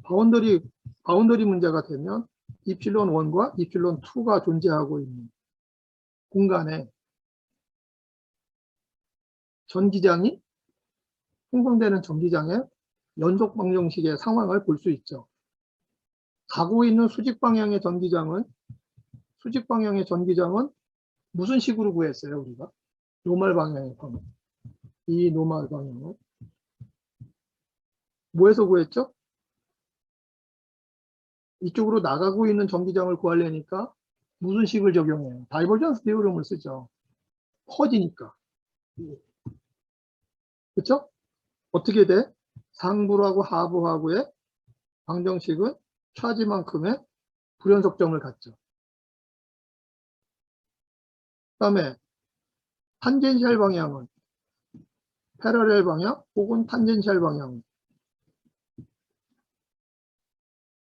바운더리 문제가 되면 이필론 1과 이필론 2가 존재하고 있는 공간에 전기장이 형성되는 전기장의 연속 방정식의 상황을 볼 수 있죠. 가고 있는 수직 방향의 전기장은 무슨 식으로 구했어요, 우리가? 노멀 방향의 방향. 이 노멀 방향은 뭐에서 구했죠? 이쪽으로 나가고 있는 전기장을 구하려니까 무슨 식을 적용해요? 다이버전스 디오럼을 쓰죠. 퍼지니까. 그렇죠? 어떻게 돼? 상부하고 하부하고의 방정식은 차지만큼의 불연속점을 갖죠. 그 다음에 탄젠셜 방향은 패러렐 방향 혹은 탄젠셜 방향은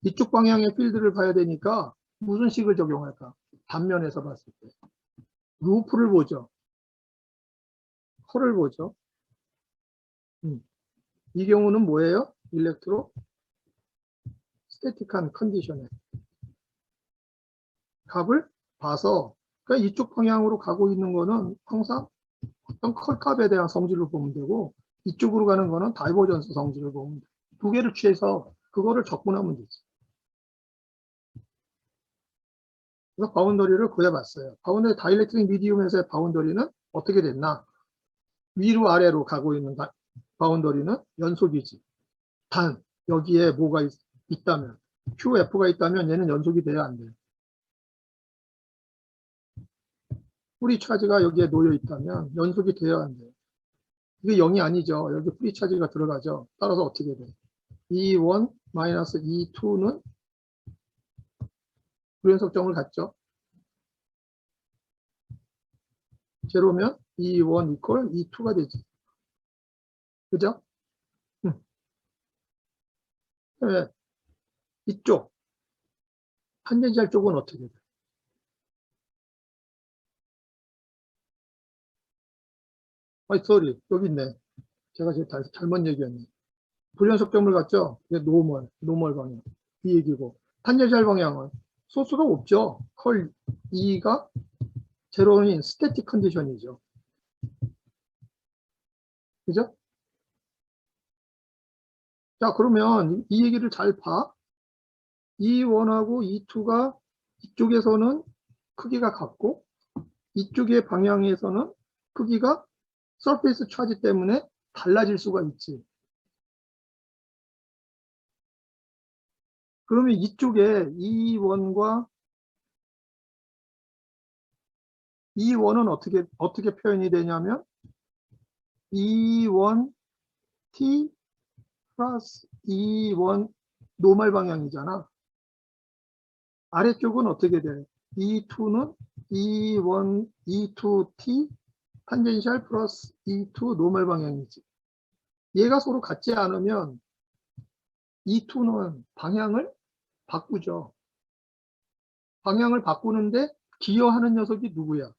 이쪽 방향의 필드를 봐야 되니까 무슨 식을 적용할까? 단면에서 봤을 때 루프를 보죠. 컬을 보죠. 이 경우는 뭐예요? 일렉트로 스태틱한 컨디션에 값을 봐서, 그러니까 이쪽 방향으로 가고 있는 거는 항상 어떤 컬값에 대한 성질을 보면 되고, 이쪽으로 가는 거는 다이버전스 성질을 보면 돼. 두 개를 취해서 그거를 적분하면 되지. 그래서 바운더리를 구해봤어요. 바운더리 다이렉트릭 미디움에서의 바운더리는 어떻게 됐나? 위로 아래로 가고 있는 바운더리는 연속이지. 단 여기에 뭐가 있다면, QF가 있다면 얘는 연속이 돼야 안 돼요. 프리 차지가 여기에 놓여 있다면 연속이 돼야 안 돼요. 이게 0이 아니죠. 여기 프리 차지가 들어가죠. 따라서 어떻게 돼? E1 마이너스 E2는 불연속점을 갖죠. 제로면 E1 이퀄 E2가 되지. 그죠? 네. 이쪽 탄젠셜 쪽은 어떻게 돼? 아이, 쏘리. 여기 있네. 제가 지금 잘못 얘기했네. 불연속점을 갖죠? 이게 노멀 방향. 이 얘기고. 탄젠셜 방향은 소수가 없죠. 컬 2가 제로인 스태틱 컨디션이죠. 그죠? 자, 그러면 이 얘기를 잘 봐. E1하고 E2가 이쪽에서는 크기가 같고, 이쪽의 방향에서는 크기가 서페이스 차지 때문에 달라질 수가 있지. 그러면 이쪽에 E1과 E1은 어떻게 표현이 되냐면 E1T 플러스 E1 노멀 방향이잖아. 아래쪽은 어떻게 돼? E2는 E1, E2T 탄젠셜 플러스 E2 노멀 방향이지. 얘가 서로 같지 않으면 E2는 방향을 바꾸죠. 방향을 바꾸는데 기여하는 녀석이 누구야?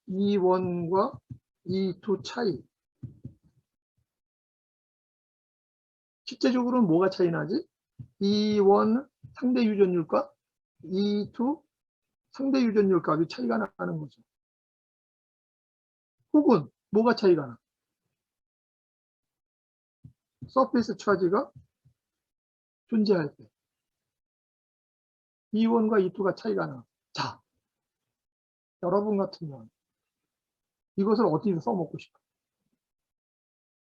E1과 E2 차이. 실제적으로는 뭐가 차이 나지? E1 상대 유전율과 E2 상대 유전율 값이 차이가 나는 거죠. 혹은 뭐가 차이가 나? 서페이스 차지가 존재할 때 E1과 E2가 차이가 나. 자, 여러분 같으면 이것을 어디서 써먹고 싶어?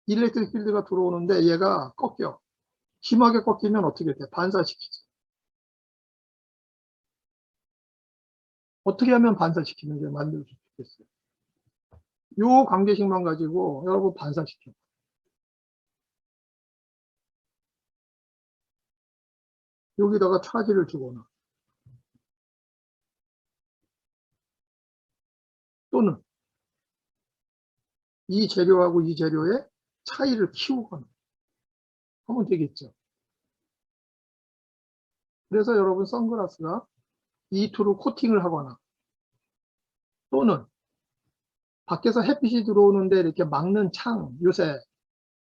일렉트릭 필드가 들어오는데 얘가 꺾여. 심하게 꺾이면 어떻게 돼? 반사시키지. 어떻게 하면 반사시키는 게 만들 수 있겠어요? 요 관계식만 가지고 여러분 반사시켜. 여기다가 차지를 주거나 또는 이 재료하고 이 재료의 차이를 키우거나 하면 되겠죠. 그래서 여러분 선글라스가 E2로 코팅을 하거나 또는 밖에서 햇빛이 들어오는데 이렇게 막는 창 요새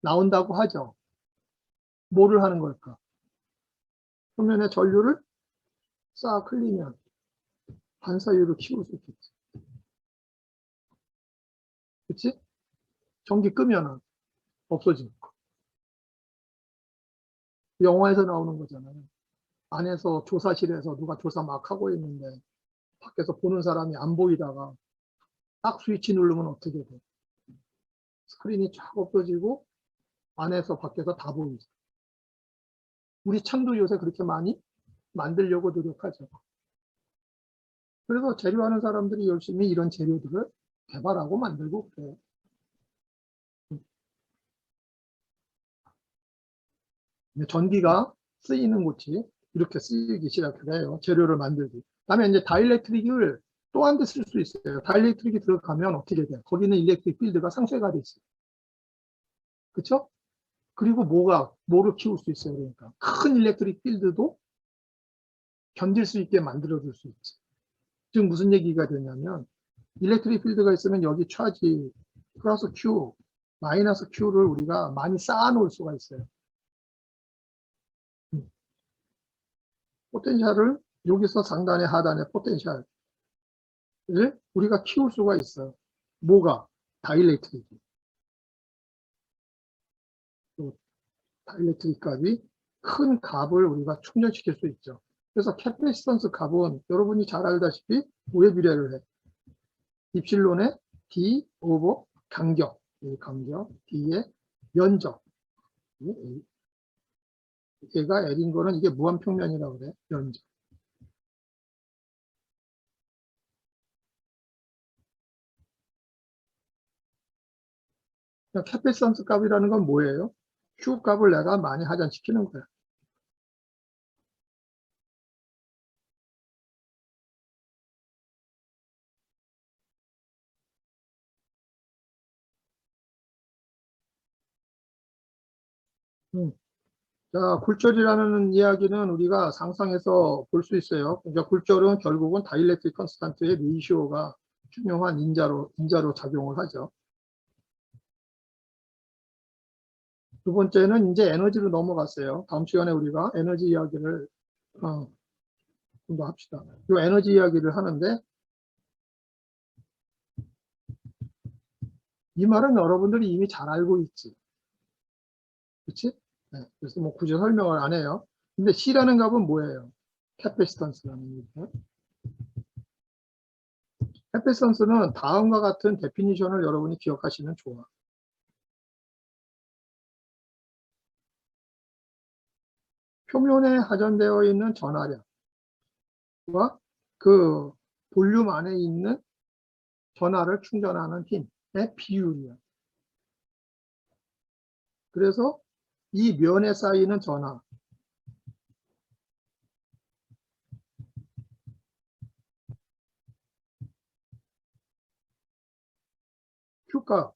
나온다고 하죠. 뭐를 하는 걸까? 표면에 전류를 싹 흘리면 반사율을 키울 수 있겠지. 그치? 전기 끄면은 없어지는 거. 영화에서 나오는 거잖아요. 안에서 조사실에서 누가 조사 막 하고 있는데 밖에서 보는 사람이 안 보이다가 딱 스위치 누르면 어떻게 돼? 스크린이 쫙 없어지고 안에서 밖에서 다 보이죠. 우리 창도 요새 그렇게 많이 만들려고 노력하죠. 그래서 재료하는 사람들이 열심히 이런 재료들을 개발하고 만들고 그래요. 전기가 쓰이는 곳이 이렇게 쓰이기 시작을 해요. 재료를 만들기. 그다음에 이제 다이렉트릭을 또 한 대 쓸 수 있어요. 다이렉트릭이 들어가면 어떻게 돼요? 거기는 일렉트릭 필드가 상쇄가 돼 있어요. 그렇죠? 그리고 뭐를 키울 수 있어요. 그러니까 큰 일렉트릭 필드도 견딜 수 있게 만들어 줄 수 있지. 지금 무슨 얘기가 되냐면 일렉트릭 필드가 있으면 여기 차지 플러스 Q, 마이너스 Q를 우리가 많이 쌓아 놓을 수가 있어요. 포텐셜을 여기서 상단에 하단에 포텐셜을 우리가 키울 수가 있어요. 뭐가? 다이렉트릭. 다이렉트릭 값이 큰 값을 우리가 충전시킬 수 있죠. 그래서 캐패시턴스 값은 여러분이 잘 알다시피 뭐에 비례를 해? 입실론의 D 오버 간격, 간격, D의 면적. 얘가 L인 거는 이게 무한평면이라고 그래, 면적. 캐패시턴스 값이라는 건 뭐예요? Q 값을 내가 많이 하전시키는 거야. 자, 굴절이라는 이야기는 우리가 상상해서 볼 수 있어요. 그러니까 굴절은 결국은 다이렉트릭 컨스탄트의 레이시오가 중요한 인자로 작용을 하죠. 두 번째는 이제 에너지로 넘어갔어요. 다음 시간에 우리가 에너지 이야기를 좀 더 합시다. 이 에너지 이야기를 하는데 이 말은 여러분들이 이미 잘 알고 있지. 그렇지? 네, 그래서 뭐 굳이 설명을 안 해요. 근데 C라는 값은 뭐예요? 캐패시턴스라는 얘기예요. 캐패시턴스는 다음과 같은 데피니션을 여러분이 기억하시면 좋아. 표면에 하전되어 있는 전하량과 그 볼륨 안에 있는 전하를 충전하는 힘의 비율이야. 그래서 이 면에 쌓이는 전하, Q값,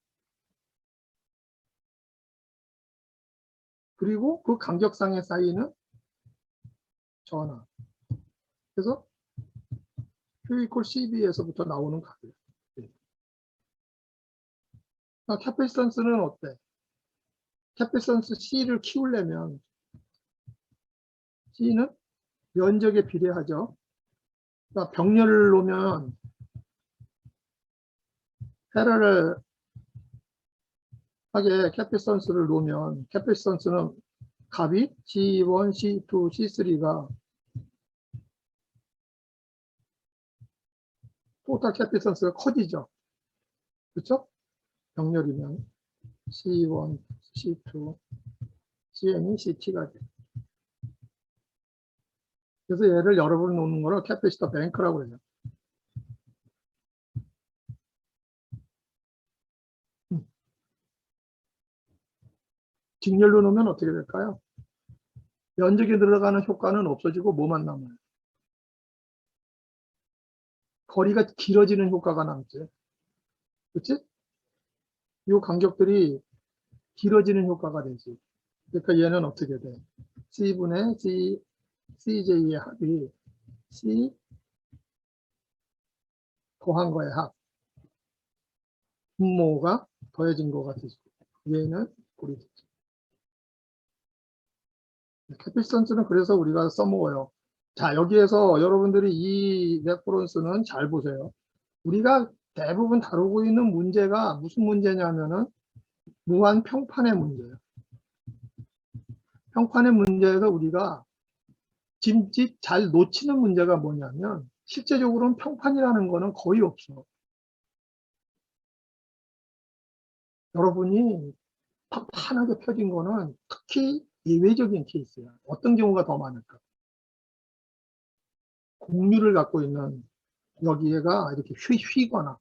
그리고 그 간격상에 쌓이는 전하. 그래서 Q 이퀄 CB에서부터 나오는 값이에요. 캐패시턴스는 어때? 캐패시턴스 C를 키우려면 C는 면적에 비례하죠. 그러니까 병렬을 놓으면 패러렐하게 캐패시턴스를 놓으면 캐패시턴스는 값이 C1, C2, C3가 토탈 캐패시턴스가 커지죠. 그렇죠? 병렬이면 C1, C2, CN이 CT가 돼요. 그래서 얘를 여러분 놓는 거를 캐패시터 뱅크라고 해요. 직렬로 놓으면 어떻게 될까요? 면적에 들어가는 효과는 없어지고 뭐만 남아요? 거리가 길어지는 효과가 남죠. 그렇지? 이 간격들이 길어지는 효과가 되지. 그러니까 얘는 어떻게 돼? C분의 CJ의 합이 C 더한 거의 합. 분모가 더해진 거가 되죠. 얘는 꼴이 되죠. 캐피스턴스는 그래서 우리가 써먹어요. 자, 여기에서 여러분들이 이 레퍼런스는 잘 보세요. 우리가 대부분 다루고 있는 문제가 무슨 문제냐면은 무한 평판의 문제예요. 평판의 문제에서 우리가 짐짓 잘 놓치는 문제가 뭐냐면 실제적으로는 평판이라는 거는 거의 없어. 여러분이 판판하게 펴진 거는 특히 예외적인 케이스야. 어떤 경우가 더 많을까? 공률을 갖고 있는 여기에가 이렇게 휘거나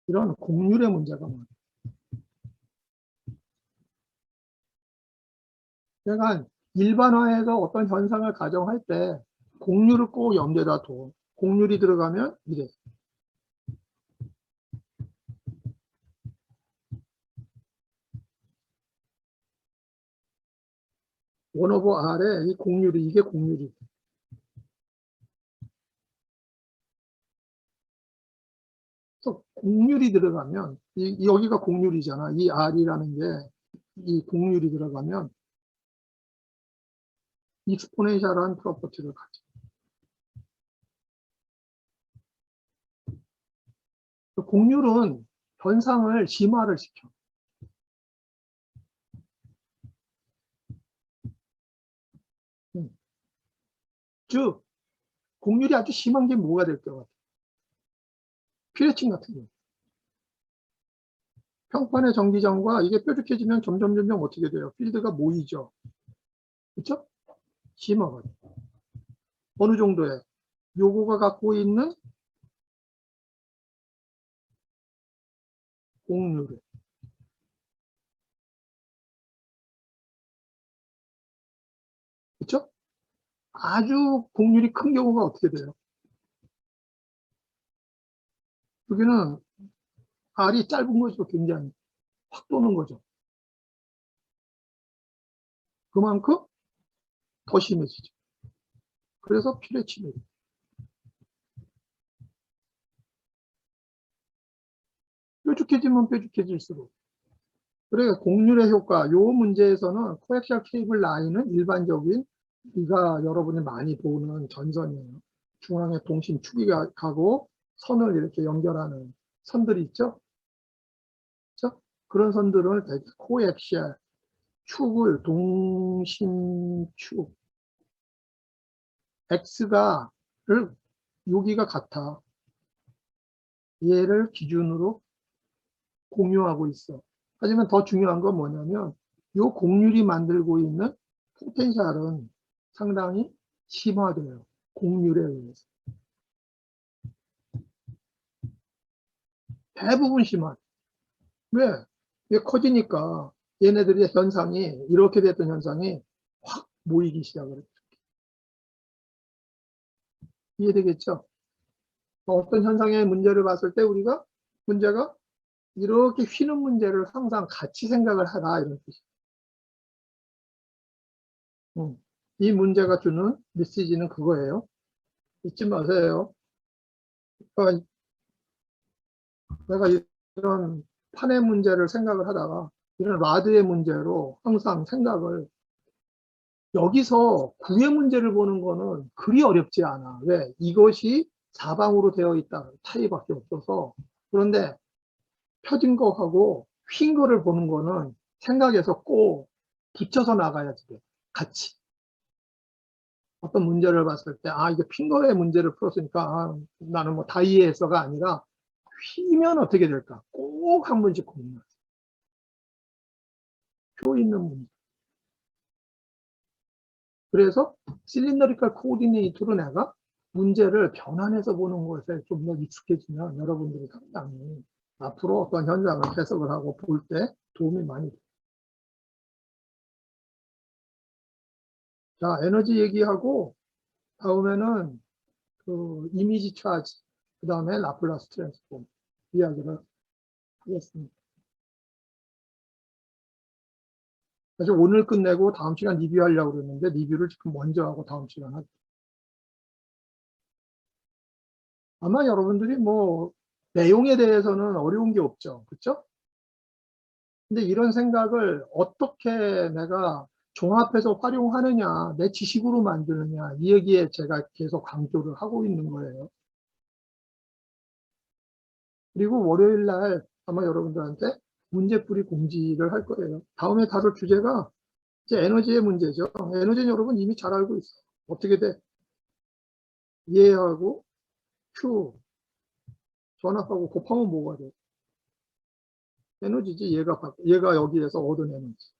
이런 곡률의 문제가 많아요. 그러니까 일반화해서 어떤 현상을 가정할 때 곡률을 꼭 염두에다 둬. 곡률이 들어가면 이래. 1/r에 이 곡률이, 이게 곡률이. 그래서 곡률이 들어가면, 여기가 곡률이잖아. 이 r이라는 게, 이 곡률이 들어가면 익스포넨셜한 프로퍼티를 가져. 곡률은 현상을 심화를 시켜. 즉, 곡률이 아주 심한 게 뭐가 될 것 같아? 피레칭 같은 경우. 평판의 정기전과 이게 뾰족해지면 점점 어떻게 돼요? 필드가 모이죠. 그렇죠? 심화가. 어느 정도에 요거가 갖고 있는 곡률을. 그렇죠? 아주 곡률이 큰 경우가 어떻게 돼요? 여기는 R이 짧은 거죠. 굉장히 확 도는 거죠. 그만큼 더 심해지죠. 그래서 피레치밀. 뾰족해지면 뾰족해질수록. 그래 곡률의 효과, 요 문제에서는 코엑시얼 케이블 라인은 일반적인 우리가 여러분이 많이 보는 전선이에요. 중앙에 동심 축이 가고 선을 이렇게 연결하는 선들이 있죠. 그렇죠? 그런 선들을 대개 코엑시얼 축을 동심축 X가를 여기가 같아. 얘를 기준으로 공유하고 있어. 하지만 더 중요한 건 뭐냐면 이 곡률이 만들고 있는 포텐셜은 상당히 심화돼요. 곡률에 의해서. 대부분 심화. 왜? 이게 커지니까 얘네들의 현상이, 이렇게 됐던 현상이 확 모이기 시작을 했죠. 이해되겠죠? 어떤 현상의 문제를 봤을 때 우리가 문제가 이렇게 휘는 문제를 항상 같이 생각을 하라, 이런 뜻이에요. 이 문제가 주는 메시지는 그거예요. 잊지 마세요. 그러니까 내가 이런 판의 문제를 생각을 하다가 이런 라드의 문제로 항상 생각을, 여기서 구의 문제를 보는 거는 그리 어렵지 않아. 왜? 이것이 사방으로 되어 있다 차이밖에 없어서. 그런데 펴진 거하고 휜 거를 보는 거는 생각에서 꼭 붙여서 나가야지 돼. 같이. 어떤 문제를 봤을 때, 아, 이게 핀 거의 문제를 풀었으니까, 아, 나는 뭐 다 이해했어가 아니라, 휘면 어떻게 될까? 꼭 한 번씩 고민하세요. 표 있는 문제. 그래서 실린더리컬 코디네이터로 내가 문제를 변환해서 보는 것에 좀 더 익숙해지면 여러분들이 상당히 앞으로 어떤 현상을 해석을 하고 볼 때 도움이 많이 돼요. 자, 에너지 얘기하고 다음에는 그 이미지 차지, 그 다음에 라플라스 트랜스폼 이야기를 하겠습니다. 사실 오늘 끝내고 다음 시간 리뷰하려고 그랬는데 리뷰를 지금 먼저 하고 다음 시간 할게요. 아마 여러분들이 뭐 내용에 대해서는 어려운 게 없죠. 그렇죠? 근데 이런 생각을 어떻게 내가 종합해서 활용하느냐, 내 지식으로 만드느냐, 이 얘기에 제가 계속 강조를 하고 있는 거예요. 그리고 월요일 날 아마 여러분들한테 문제풀이 공지를 할 거예요. 다음에 다룰 주제가 이제 에너지의 문제죠. 에너지는 여러분 이미 잘 알고 있어. 어떻게 돼? 이해하고 Q 전압하고 곱하면 뭐가 돼? 에너지지. 얘가 여기에서 얻은 에너지.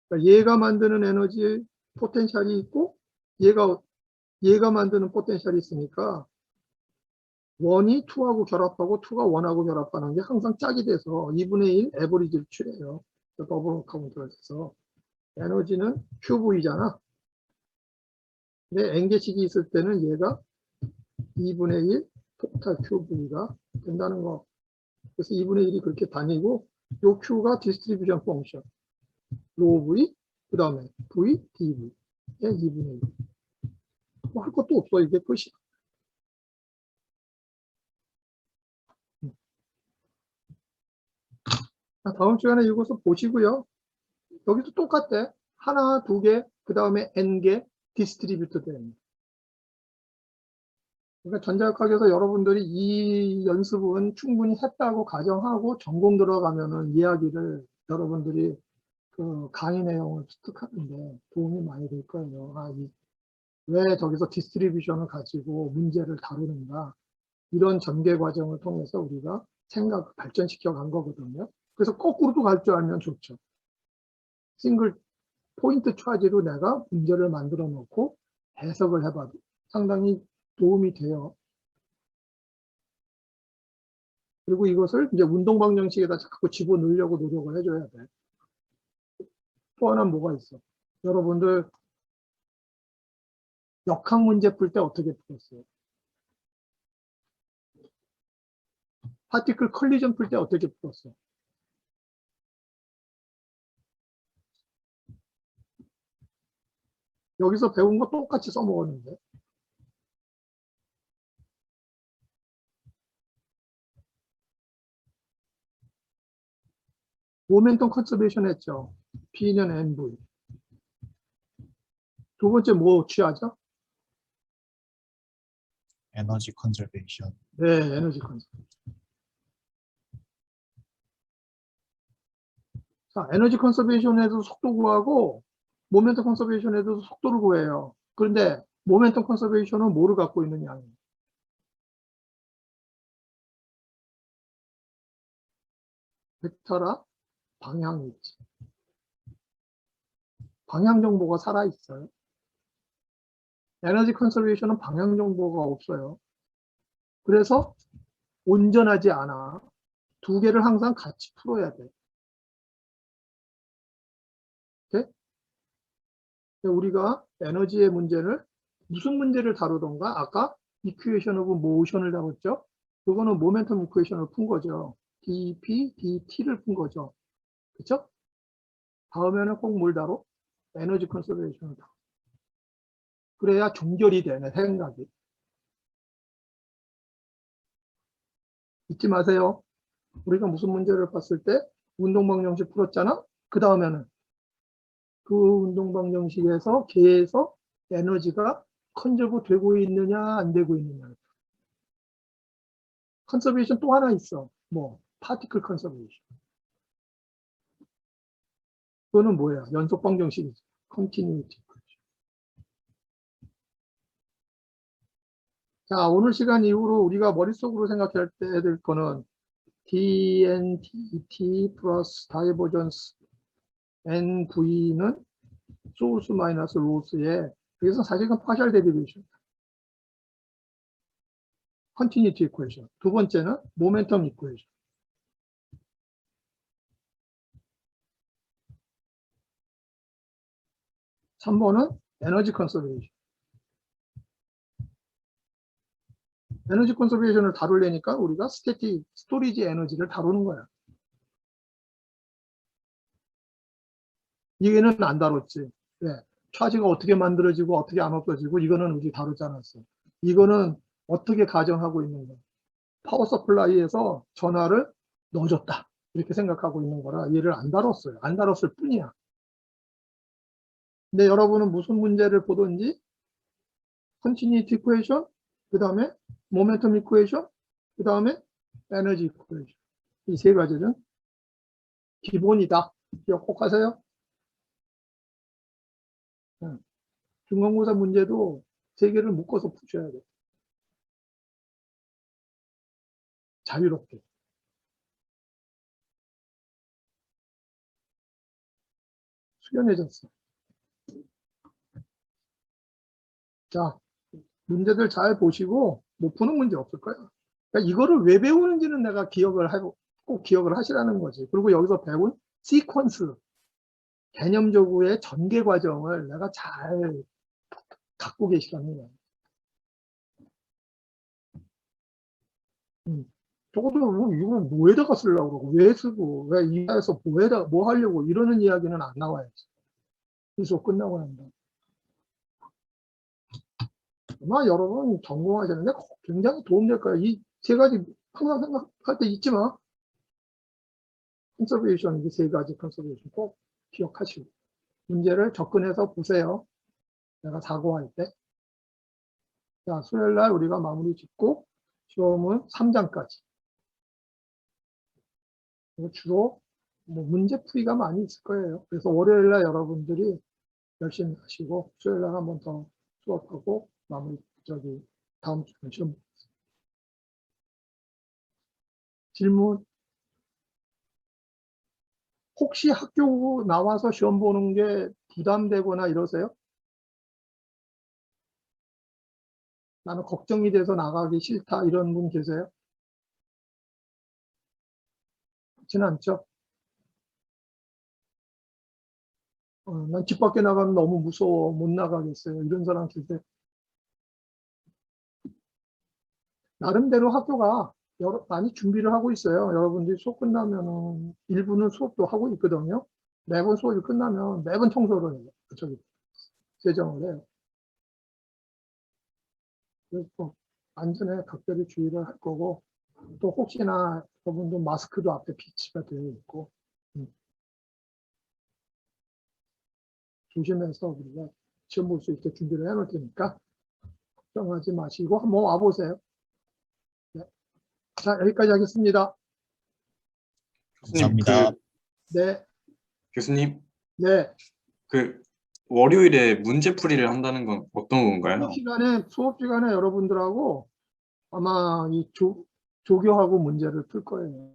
그러니까 얘가 만드는 에너지 포텐셜이 있고 얘가 만드는 포텐셜이 있으니까 1이 2하고 결합하고 2가 1하고 결합하는 게 항상 짝이 돼서 2분의 1 에버리지를 취해요. 더블 카운트가 돼서 에너지는 QV잖아. 근데 N개씩이 있을 때는 얘가 2분의 1 토탈 QV가 된다는 거. 그래서 2분의 1이 그렇게 다니고 요 Q가 디스트리뷰션 펑션 로 V 그 다음에 V, DV의 2분의 1. 뭐 할 것도 없어. 이게 끝이야. 다음 시간에 이것을 보시고요. 여기도 똑같대. 하나, 두 개, 그 다음에 N개 디스트리뷰트 됩니다. 그러니까 전자역학에서 여러분들이 이 연습은 충분히 했다고 가정하고 전공 들어가면은 이야기를 여러분들이 그 강의 내용을 습득하는데 도움이 많이 될 거예요. 왜 저기서 디스트리뷰션을 가지고 문제를 다루는가. 이런 전개 과정을 통해서 우리가 생각을 발전시켜 간 거거든요. 그래서 거꾸로도 갈 줄 알면 좋죠. 싱글 포인트 차지로 내가 문제를 만들어 놓고 해석을 해봐도 상당히 도움이 돼요. 그리고 이것을 이제 운동 방정식에다 자꾸 집어넣으려고 노력을 해줘야 돼. 또 하나 뭐가 있어? 여러분들 역학 문제 풀 때 어떻게 풀었어요? 파티클 컬리전 풀 때 어떻게 풀었어? 여기서 배운 거 똑같이 써먹었는데. 모멘텀 컨서베이션 했죠. P는 NV. 두 번째 뭐 취하죠? 에너지 컨저베이션. 네, 에너지 컨서베이션. 자, 에너지 컨서베이션에도 속도 구하고 모멘텀 컨서베이션에도 속도를 구해요. 그런데 모멘텀 컨서베이션은 뭐를 갖고 있느냐? 벡터라 방향이 있지. 방향 정보가 살아있어요. 에너지 컨서베이션은 방향 정보가 없어요. 그래서 온전하지 않아. 두 개를 항상 같이 풀어야 돼. 오케이? 우리가 에너지의 문제를 무슨 문제를 다루던가 아까 이퀘이션 오브 모션을 다뤘죠. 그거는 모멘텀 이퀘이션을 푼 거죠. dp, dt를 푼 거죠. 그렇죠? 다음에는 꼭 뭘 다뤄? 에너지 컨서베이션을 다뤄. 그래야 종결이 되네, 생각이. 잊지 마세요. 우리가 무슨 문제를 봤을 때 운동방정식 풀었잖아? 그 다음에는 그 운동방정식에서 계속 에너지가 컨저브 되고 있느냐 안 되고 있느냐. 컨서베이션 또 하나 있어. 뭐 파티클 컨서베이션. 그거는 뭐야? 연속방정식이지. 컨티뉴이티. 자, 오늘 시간 이후로 우리가 머릿속으로 생각해야 될 거는 dNdt 플러스 다이버전스 NV는 소스 마이너스 로스에 그래서 사실은 파셜 데리베이션 컨티뉴티 이퀘이션. 두 번째는 모멘텀 이퀘이션. 3번은 에너지 컨서베이션. 에너지 컨서베이션을 다루려니까 우리가 스태틱 스토리지 에너지를 다루는 거야. 얘는 안 다뤘지. 네. 차지가 어떻게 만들어지고 어떻게 안 없어지고 이거는 우리 다루지 않았어. 이거는 어떻게 가정하고 있는 거야. 파워 서플라이에서 전화를 넣어줬다. 이렇게 생각하고 있는 거라 얘를 안 다뤘어요. 안 다뤘을 뿐이야. 근데 여러분은 무슨 문제를 보든지 컨티뉴이티 이퀘이션, 그 다음에 모멘텀 이퀘이션, 그 다음에 에너지 이퀘이션. 이 세 가지는 기본이다. 기억 꼭 하세요. 중간고사 문제도 세 개를 묶어서 푸셔야 돼. 자유롭게. 수련해졌어. 자, 문제들 잘 보시고 못 푸는 문제 없을 거야. 그러니까 이거를 왜 배우는지는 내가 꼭 기억을 하시라는 거지. 그리고 여기서 배운 시퀀스, 개념적으로의 전개 과정을 내가 잘 갖고 계시라는 거야. 적어도 이거 뭐에다가 쓰려고 그러고, 왜 쓰고, 왜 이하에서 뭐 하려고 이러는 이야기는 안 나와야지. 이 수업 끝나고 난다. 아마 여러분 전공하시는데 굉장히 도움될 거예요. 이 세 가지 항상 생각할 때 잊지 마. 컨서베이션, 이 세 가지 컨서베이션 꼭 기억하시고 문제를 접근해서 보세요. 내가 사고할 때. 자, 수요일 날 우리가 마무리 짓고 시험은 3장까지. 주로 뭐 문제 풀이가 많이 있을 거예요. 그래서 월요일 날 여러분들이 열심히 하시고 수요일 날 한 번 더 수업하고 마무리 다음 주에 시험. 질문. 혹시 학교 나와서 시험 보는 게 부담되거나 이러세요? 나는 걱정이 돼서 나가기 싫다 이런 분 계세요? 그렇지는 않죠? 난 집 밖에 나가면 너무 무서워 못 나가겠어요 이런 사람 계세요? 나름대로 학교가 많이 준비를 하고 있어요. 여러분들이 수업 끝나면은 일부는 수업도 하고 있거든요. 매번 수업이 끝나면 매번 청소를 해요. 세정을 해요. 그래서 또 안전에 각별히 주의를 할 거고, 또 혹시나 여러분들 마스크도 앞에 비치가 되어 있고, 조심해서 우리가 시험 볼 수 있게 준비를 해놓을 테니까 걱정하지 마시고 한번 와보세요. 네. 자, 여기까지 하겠습니다. 교수님, 감사합니다. 네, 교수님, 네. 월요일에 문제풀이를 한다는 건 어떤 건가요? 수업 시간에 여러분들하고 아마 이 조교하고 문제를 풀 거예요.